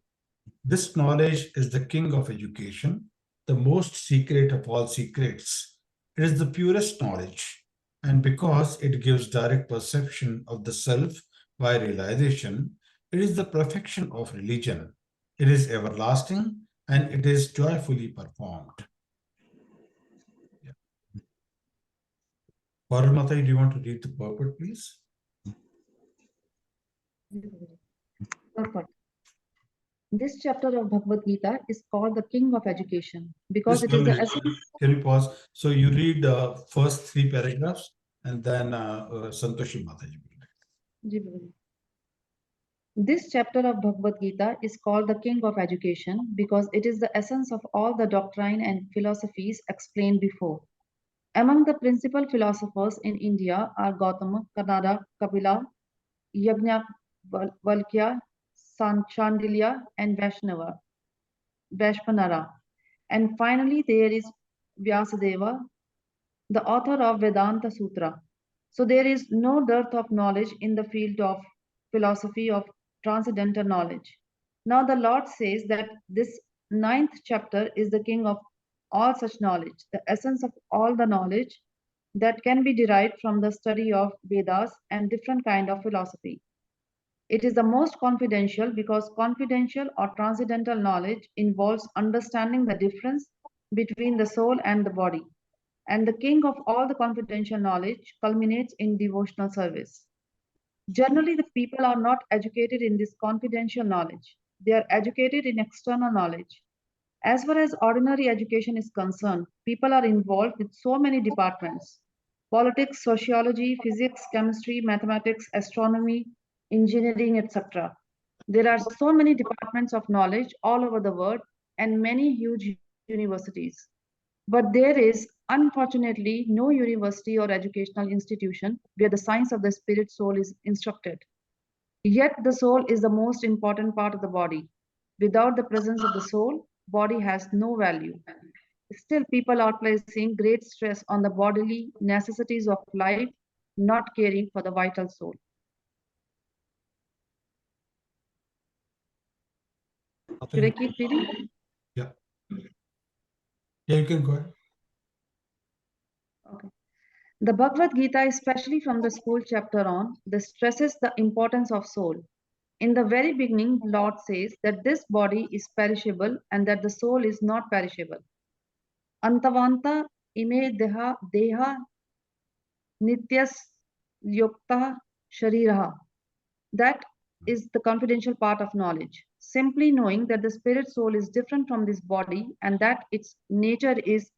This knowledge is the king of education, the most secret of all secrets. It is the purest knowledge, and because it gives direct perception of the self by realization, it is the perfection of religion. It is everlasting, and it is joyfully performed. Paramata, do you want to read the purport, please? Perfect. This chapter of Bhagavad Gita is called the King of Education because it is the essence. Can you pause? So you read the first 3 paragraphs and then Santoshi Mataji. This chapter of Bhagavad Gita is called the King of Education because it is the essence of all the doctrine and philosophies explained before. Among the principal philosophers in India are Gautama, Kanada, Kapila, Yajñeṣu, Shandilya, and Vaishvanara. And finally, there is Vyasadeva, the author of Vedanta Sutra. So there is no dearth of knowledge in the field of philosophy of transcendental knowledge. Now the Lord says that this 9th chapter is the king of all such knowledge, the essence of all the knowledge that can be derived from the study of Vedas and different kind of philosophy. It is the most confidential because confidential or transcendental knowledge involves understanding the difference between the soul and the body. And the king of all the confidential knowledge culminates in devotional service. Generally, the people are not educated in this confidential knowledge. They are educated in external knowledge. As far as ordinary education is concerned, people are involved with so many departments: politics, sociology, physics, chemistry, mathematics, astronomy, engineering, etc. There are so many departments of knowledge all over the world and many huge universities. But there is, unfortunately, no university or educational institution where the science of the spirit soul is instructed. Yet the soul is the most important part of the body. Without the presence of the soul, body has no value. Still, people are placing great stress on the bodily necessities of life, not caring for the vital soul. Should I keep reading? Yeah. Yeah, you can go ahead. Okay. The Bhagavad Gita, especially from the school chapter on, stresses the importance of soul. In the very beginning, Lord says that this body is perishable and that the soul is not perishable. Antavanta ime deha nityas yokta shariraha. That is the confidential part of knowledge. Simply knowing that the spirit soul is different from this body and that its nature is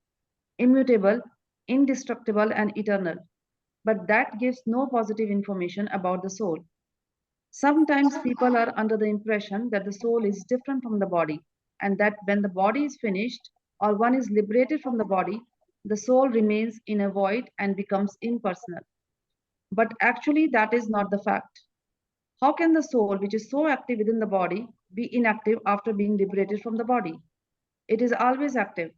immutable, indestructible, and eternal. But that gives no positive information about the soul. Sometimes people are under the impression that the soul is different from the body, and that when the body is finished or one is liberated from the body, the soul remains in a void and becomes impersonal. But actually, that is not the fact. How can the soul, which is so active within the body, be inactive after being liberated from the body? It is always active.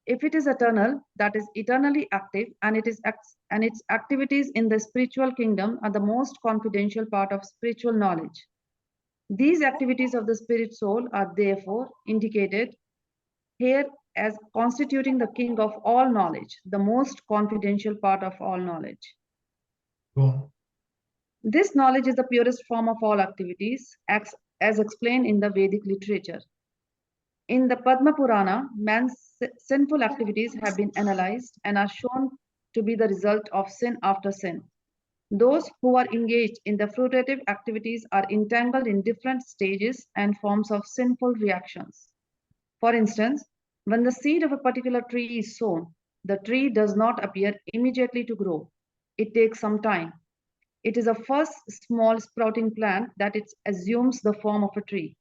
If it is eternal, that is eternally active, and its activities in the spiritual kingdom are the most confidential part of spiritual knowledge. These activities of the spirit soul are therefore indicated here as constituting the king of all knowledge, the most confidential part of all knowledge. Go on. This knowledge is the purest form of all activities, as explained in the Vedic literature. In the Padma Purana, man's sinful activities have been analyzed and are shown to be the result of sin after sin. Those who are engaged in the fruitative activities are entangled in different stages and forms of sinful reactions. For instance, when the seed of a particular tree is sown, the tree does not appear immediately to grow. It takes some time. It is a first small sprouting plant that it assumes the form of a tree.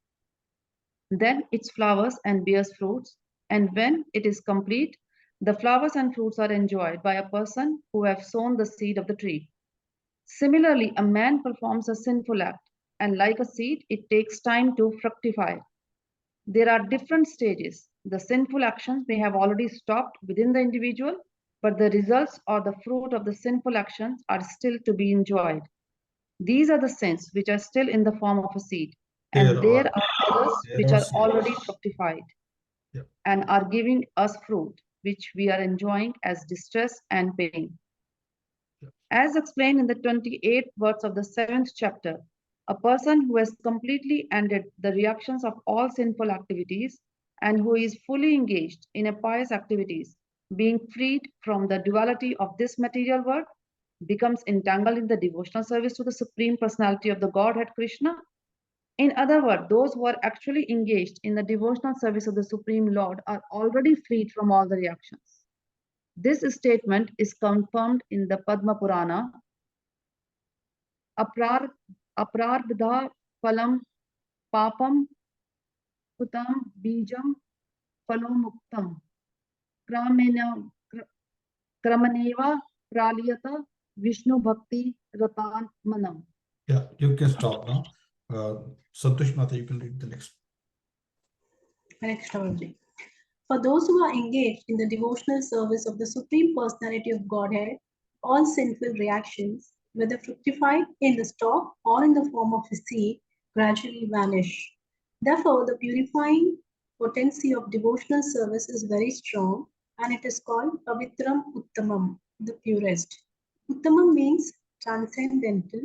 Then it flowers and bears fruits, and when it is complete, the flowers and fruits are enjoyed by a person who has sown the seed of the tree. Similarly, a man performs a sinful act, and like a seed, it takes time to fructify. There are different stages. The sinful actions may have already stopped within the individual, but the results or the fruit of the sinful actions are still to be enjoyed. These are the sins which are still in the form of a seed, and there are others which are already fructified and are giving us fruit, which we are enjoying as distress and pain. As explained in the 28th verse of the 7th chapter, a person who has completely ended the reactions of all sinful activities and who is fully engaged in a pious activities, being freed from the duality of this material world, becomes entangled in the devotional service to the Supreme Personality of the Godhead Krishna. In other words, those who are actually engaged in the devotional service of the Supreme Lord are already freed from all the reactions. This statement is confirmed in the Padma Purana. Aprarbdha phalam papam kutam bijam phalomuktam kramaneva praliyata Vishnu bhakti ratan manam. Yeah, you can stop now. Santosh Mata, you can read the next. Extraordinary. For those who are engaged in the devotional service of the Supreme Personality of Godhead, all sinful reactions, whether fructified in the stalk or in the form of a seed, gradually vanish. Therefore, the purifying potency of devotional service is very strong, and it is called Pavitram Uttamam, the purest. Uttamam means transcendental.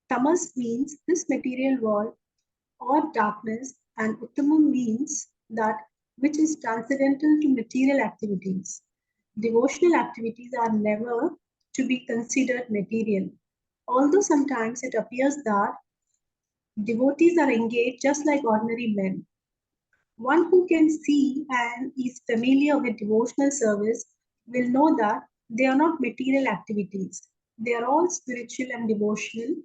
Tamas means this material world or darkness, and Uttamam means that which is transcendental to material activities. Devotional activities are never to be considered material, although sometimes it appears that devotees are engaged just like ordinary men. One who can see and is familiar with devotional service will know that they are not material activities. They are all spiritual and devotional,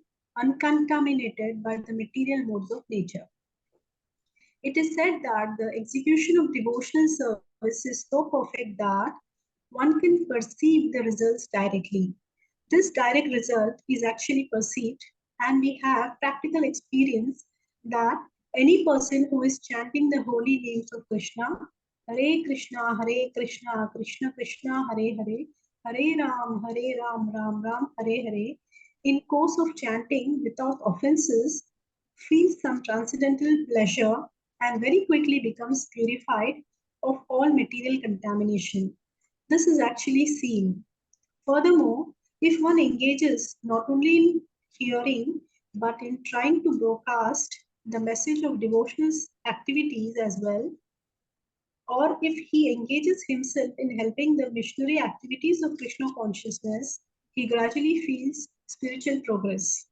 uncontaminated by the material modes of nature. It is said that the execution of devotional service is so perfect that one can perceive the results directly. This direct result is actually perceived, and we have practical experience that any person who is chanting the holy names of Krishna, Hare Krishna, Krishna Krishna, Hare Hare, Hare Ram, Ram Ram, Hare Hare, in course of chanting without offenses, feels some transcendental pleasure and very quickly becomes purified of all material contamination. This is actually seen. Furthermore, if one engages not only in hearing but in trying to broadcast the message of devotional activities as well, or if he engages himself in helping the missionary activities of Krishna consciousness, he gradually feels spiritual progress.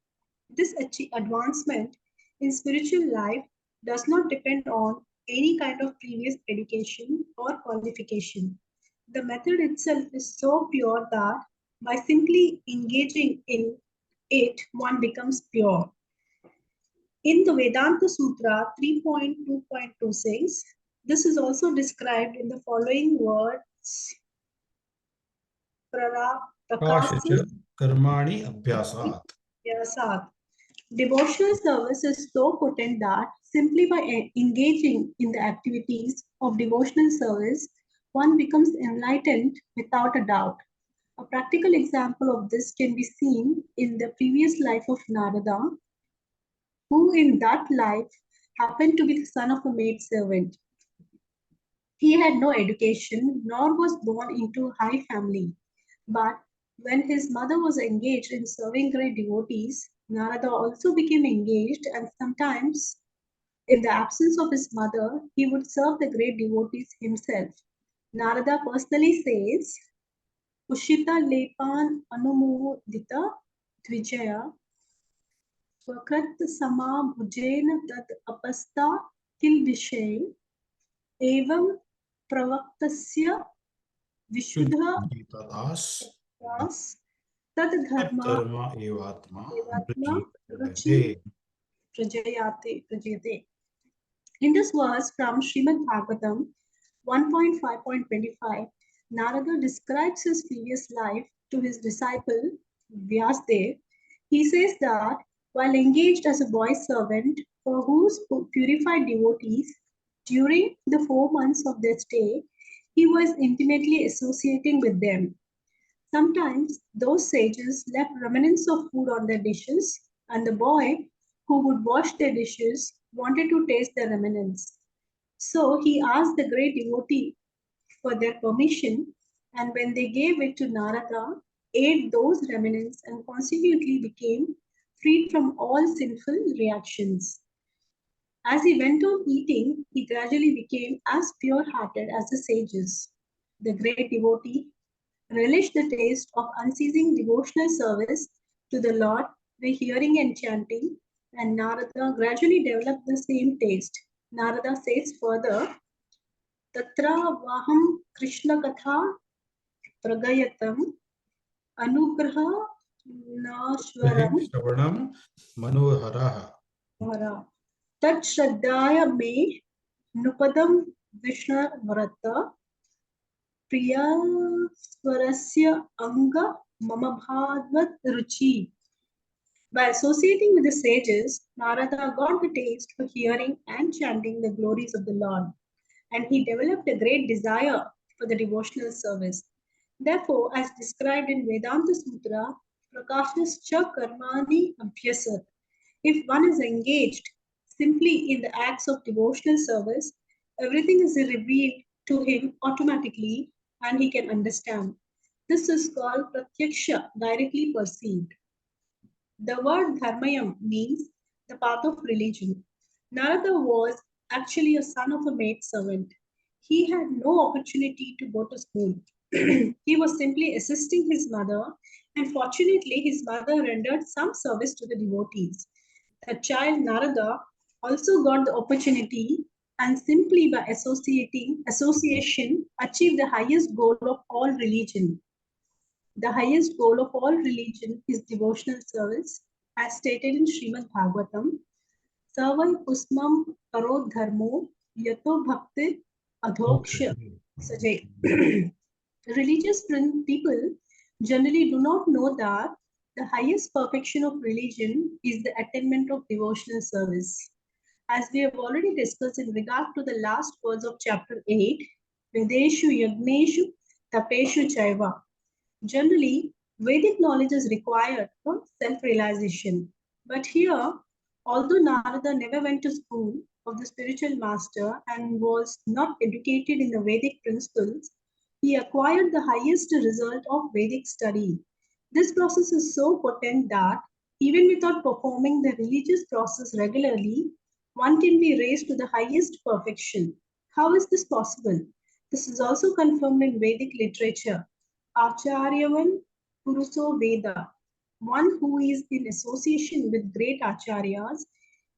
This advancement in spiritual life does not depend on any kind of previous education or qualification. The method itself is so pure that by simply engaging in it, one becomes pure. In the Vedanta Sutra 3.2.26, this is also described in the following words. Prakashacha karmani abhyasat. Devotional service is so potent that simply by engaging in the activities of devotional service, one becomes enlightened without a doubt. A practical example of this can be seen in the previous life of Narada, who in that life happened to be the son of a maidservant. He had no education, nor was born into a high family. But when his mother was engaged in serving great devotees, Narada also became engaged, and sometimes, in the absence of his mother, he would serve the great devotees himself. Narada personally says, Ushita lepan anumudita dvijaya swakat sama bhujena tat apasta til vishay evam pravaktasya vishuddha tad dharma evatma ruchi prajayate. In this verse from Srimad Bhagavatam 1.5.25, Narada describes his previous life to his disciple Vyasdev. He says that while engaged as a boy servant for whose purified devotees during the 4 months of their stay, he was intimately associating with them. Sometimes those sages left remnants of food on their dishes, and the boy who would wash their dishes wanted to taste the remnants. So he asked the great devotee for their permission, and when they gave it to Narada, ate those remnants and consequently became freed from all sinful reactions. As he went on eating, he gradually became as pure-hearted as the sages. The great devotee relished the taste of unceasing devotional service to the Lord by hearing and chanting, and Narada gradually developed the same taste. Narada says further, Tatra vaham Krishna katha pragayatam anugraha nashwaram manoharaha tat shraddhaya me nupadam Vishnu varata priya swarasya anga mama bhagvat ruchi. By associating with the sages, Narada got the taste for hearing and chanting the glories of the Lord, and he developed a great desire for the devotional service. Therefore, as described in Vedanta Sutra, Prakashascha karmani abhyasat. If one is engaged simply in the acts of devotional service, everything is revealed to him automatically and he can understand. This is called pratyaksha, directly perceived. The word dharmayam means the path of religion. Narada was actually a son of a maidservant. He had no opportunity to go to school. He was simply assisting his mother, and fortunately his mother rendered some service to the devotees. The child Narada also got the opportunity and simply by association achieved the highest goal of all religion. The highest goal of all religion is devotional service, as stated in Srimad Bhagavatam. Savai pusmam karo dharmo yato bhakti adhoksha sajay. Religious people generally do not know that the highest perfection of religion is the attainment of devotional service. As we have already discussed in regard to the last words of chapter 8, vedeṣu yajñeṣu tapaḥsu caiva. Generally, Vedic knowledge is required for self-realization. But here, although Narada never went to school of the spiritual master and was not educated in the Vedic principles, he acquired the highest result of Vedic study. This process is so potent that even without performing the religious process regularly, one can be raised to the highest perfection. How is this possible? This is also confirmed in Vedic literature. Acharyavan Puruso Veda, one who is in association with great acharyas,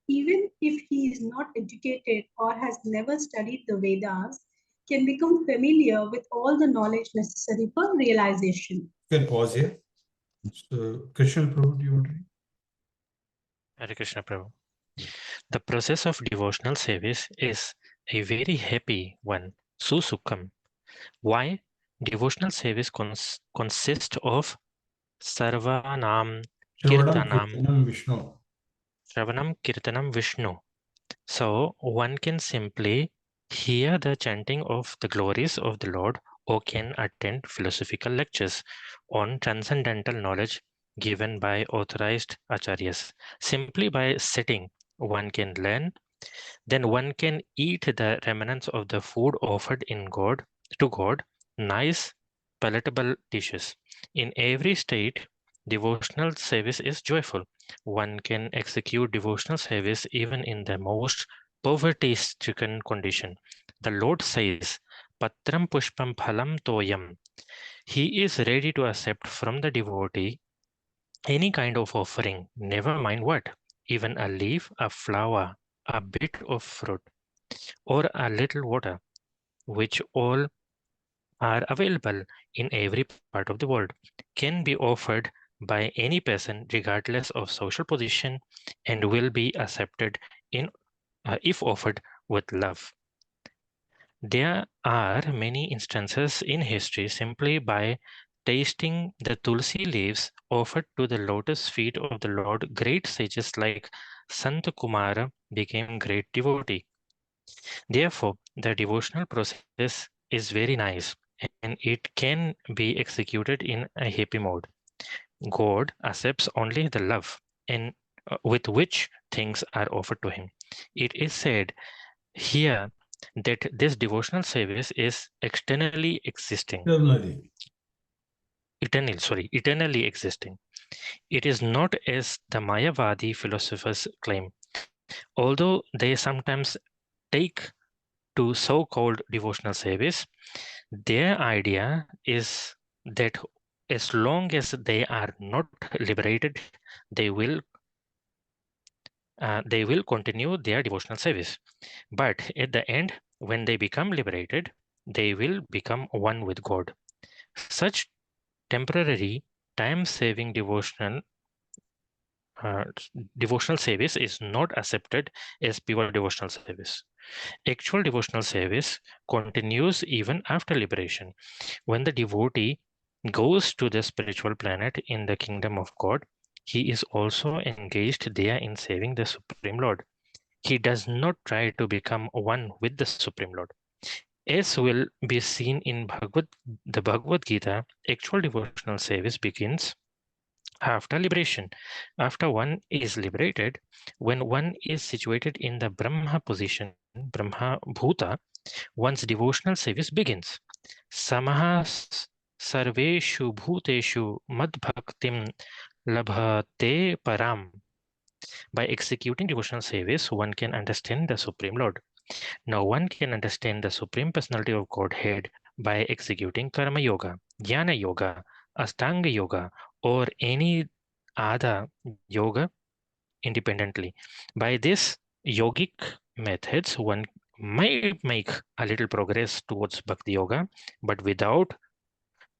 even if he is not educated or has never studied the Vedas, can become familiar with all the knowledge necessary for realization. You can pause here. So, Krishna Prabhu, do you want to read? Hare Krishna Prabhu. The process of devotional service is a very happy one, susukham. Why? Devotional service consists of sarvanam kirtanam Vishnu. Shravanam Kirtanam Vishnu. So one can simply hear the chanting of the glories of the Lord or can attend philosophical lectures on transcendental knowledge given by authorized acharyas. Simply by sitting, one can learn. Then one can eat the remnants of the food offered to God, nice, palatable dishes. In every state, devotional service is joyful. One can execute devotional service even in the most poverty-stricken condition. The Lord says, Patram pushpam phalam toyam. He is ready to accept from the devotee any kind of offering, never mind what, even a leaf, a flower, a bit of fruit, or a little water, which all are available in every part of the world, can be offered by any person regardless of social position and will be accepted if offered with love. There are many instances in history simply by tasting the tulsi leaves offered to the lotus feet of the Lord, great sages like Sant Kumara became great devotee. Therefore, the devotional process is very nice and it can be executed in a happy mode. God accepts only the love and with which things are offered to him. It is said here that this devotional service is eternally existing. Eternally existing. It is not as the Mayavadi philosophers claim. Although they sometimes take to so-called devotional service, their idea is that as long as they are not liberated, they will continue their devotional service. But at the end, when they become liberated, they will become one with God. Such temporary, time-saving devotional service is not accepted as pure devotional service. Actual devotional service continues even after liberation. When the devotee goes to the spiritual planet in the kingdom of God, he is also engaged there in serving the Supreme Lord. He does not try to become one with the Supreme Lord. As will be seen in the Bhagavad Gita, actual devotional service begins after liberation. After one is liberated, when one is situated in the Brahma position, Brahma Bhuta, one's devotional service begins. Samaha sarveshu bhuteshu madbhaktim labhate param. By executing devotional service, one can understand the Supreme Lord. Now one can understand the Supreme Personality of Godhead by executing Karma Yoga, Gyana Yoga, Astanga Yoga, or any other yoga independently. By this yogic methods, one might make a little progress towards Bhakti Yoga, but without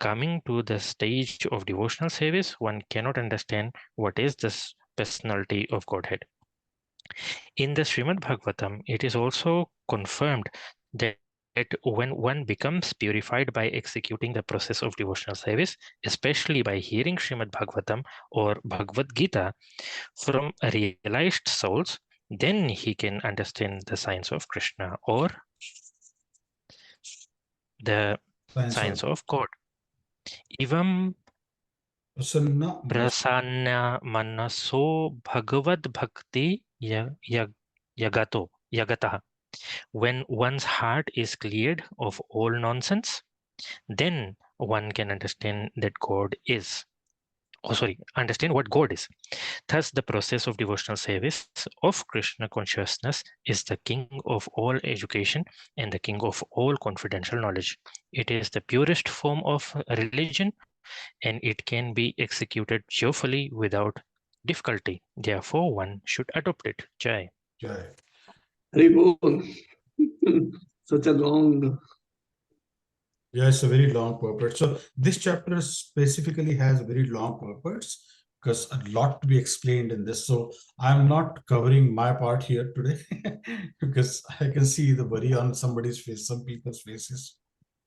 coming to the stage of devotional service, one cannot understand what is this personality of Godhead. In the Srimad Bhagavatam, it is also confirmed that when one becomes purified by executing the process of devotional service, especially by hearing Srimad Bhagavatam or Bhagavad Gita from realized souls, then he can understand the science of Krishna or the science of God. Ivam prasanna manaso bhagavad bhakti yagataha. When one's heart is cleared of all nonsense, then one can understand that God is. Understand what God is. Thus, the process of devotional service of Krishna consciousness is the king of all education and the king of all confidential knowledge. It is the purest form of religion and it can be executed cheerfully without difficulty. Therefore, one should adopt it. Jai. Jai. Such a long. Yeah, it's a very long purport. So this chapter specifically has very long purports, because a lot to be explained in this. So I'm not covering my part here today because I can see the worry on somebody's face, some people's faces.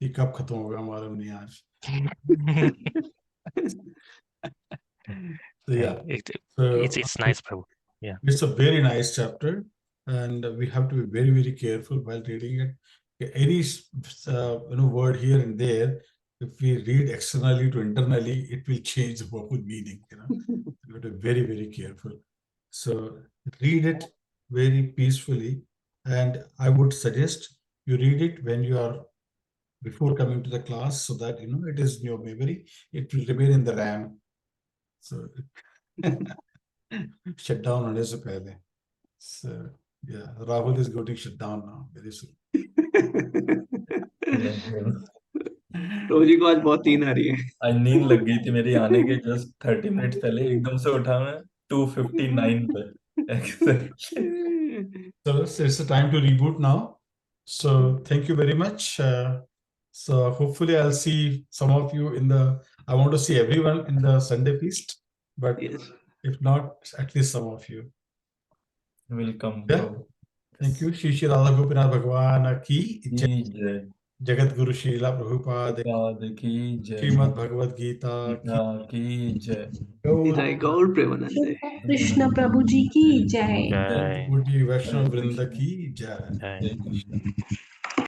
ये कब खत्म होगा हमारा नहीं आज. So yeah, It's nice, Prabhu. Yeah. It's a very nice chapter, and we have to be very, very careful while reading it. Any word here and there, if we read externally to internally, it will change the whole meaning. You have to be very, very careful. So read it very peacefully, and I would suggest you read it when you are before coming to the class, so that it is in your memory. It will remain in the RAM. So shut down on his pehle. So yeah, Rahul is going to shut down now very soon. रोजी को आज बहुत नींद आ रही है. आज नींद लग गई थी मेरी आने के जस्ट 30 मिनट पहले, एकदम से उठा मैं 2:59 पे. So it's the time to reboot now. So thank you very much. So hopefully I'll see some of you I want to see everyone in the Sunday feast, but Yes. if not, at least some of you. Welcome. Yeah. Thank you. Shri Shri Radha Gopinath Bhagwan ki jai. जय. Jagat Guru Srila Prabhupada की जय. Srimad Bhagavad Gita की जय. जय गौर प्रेमानंदे. कृष्ण प्रभु जी की जय. Jai. Devotee Vaishnava Vrinda ki jai. Jai. जय कृष्ण.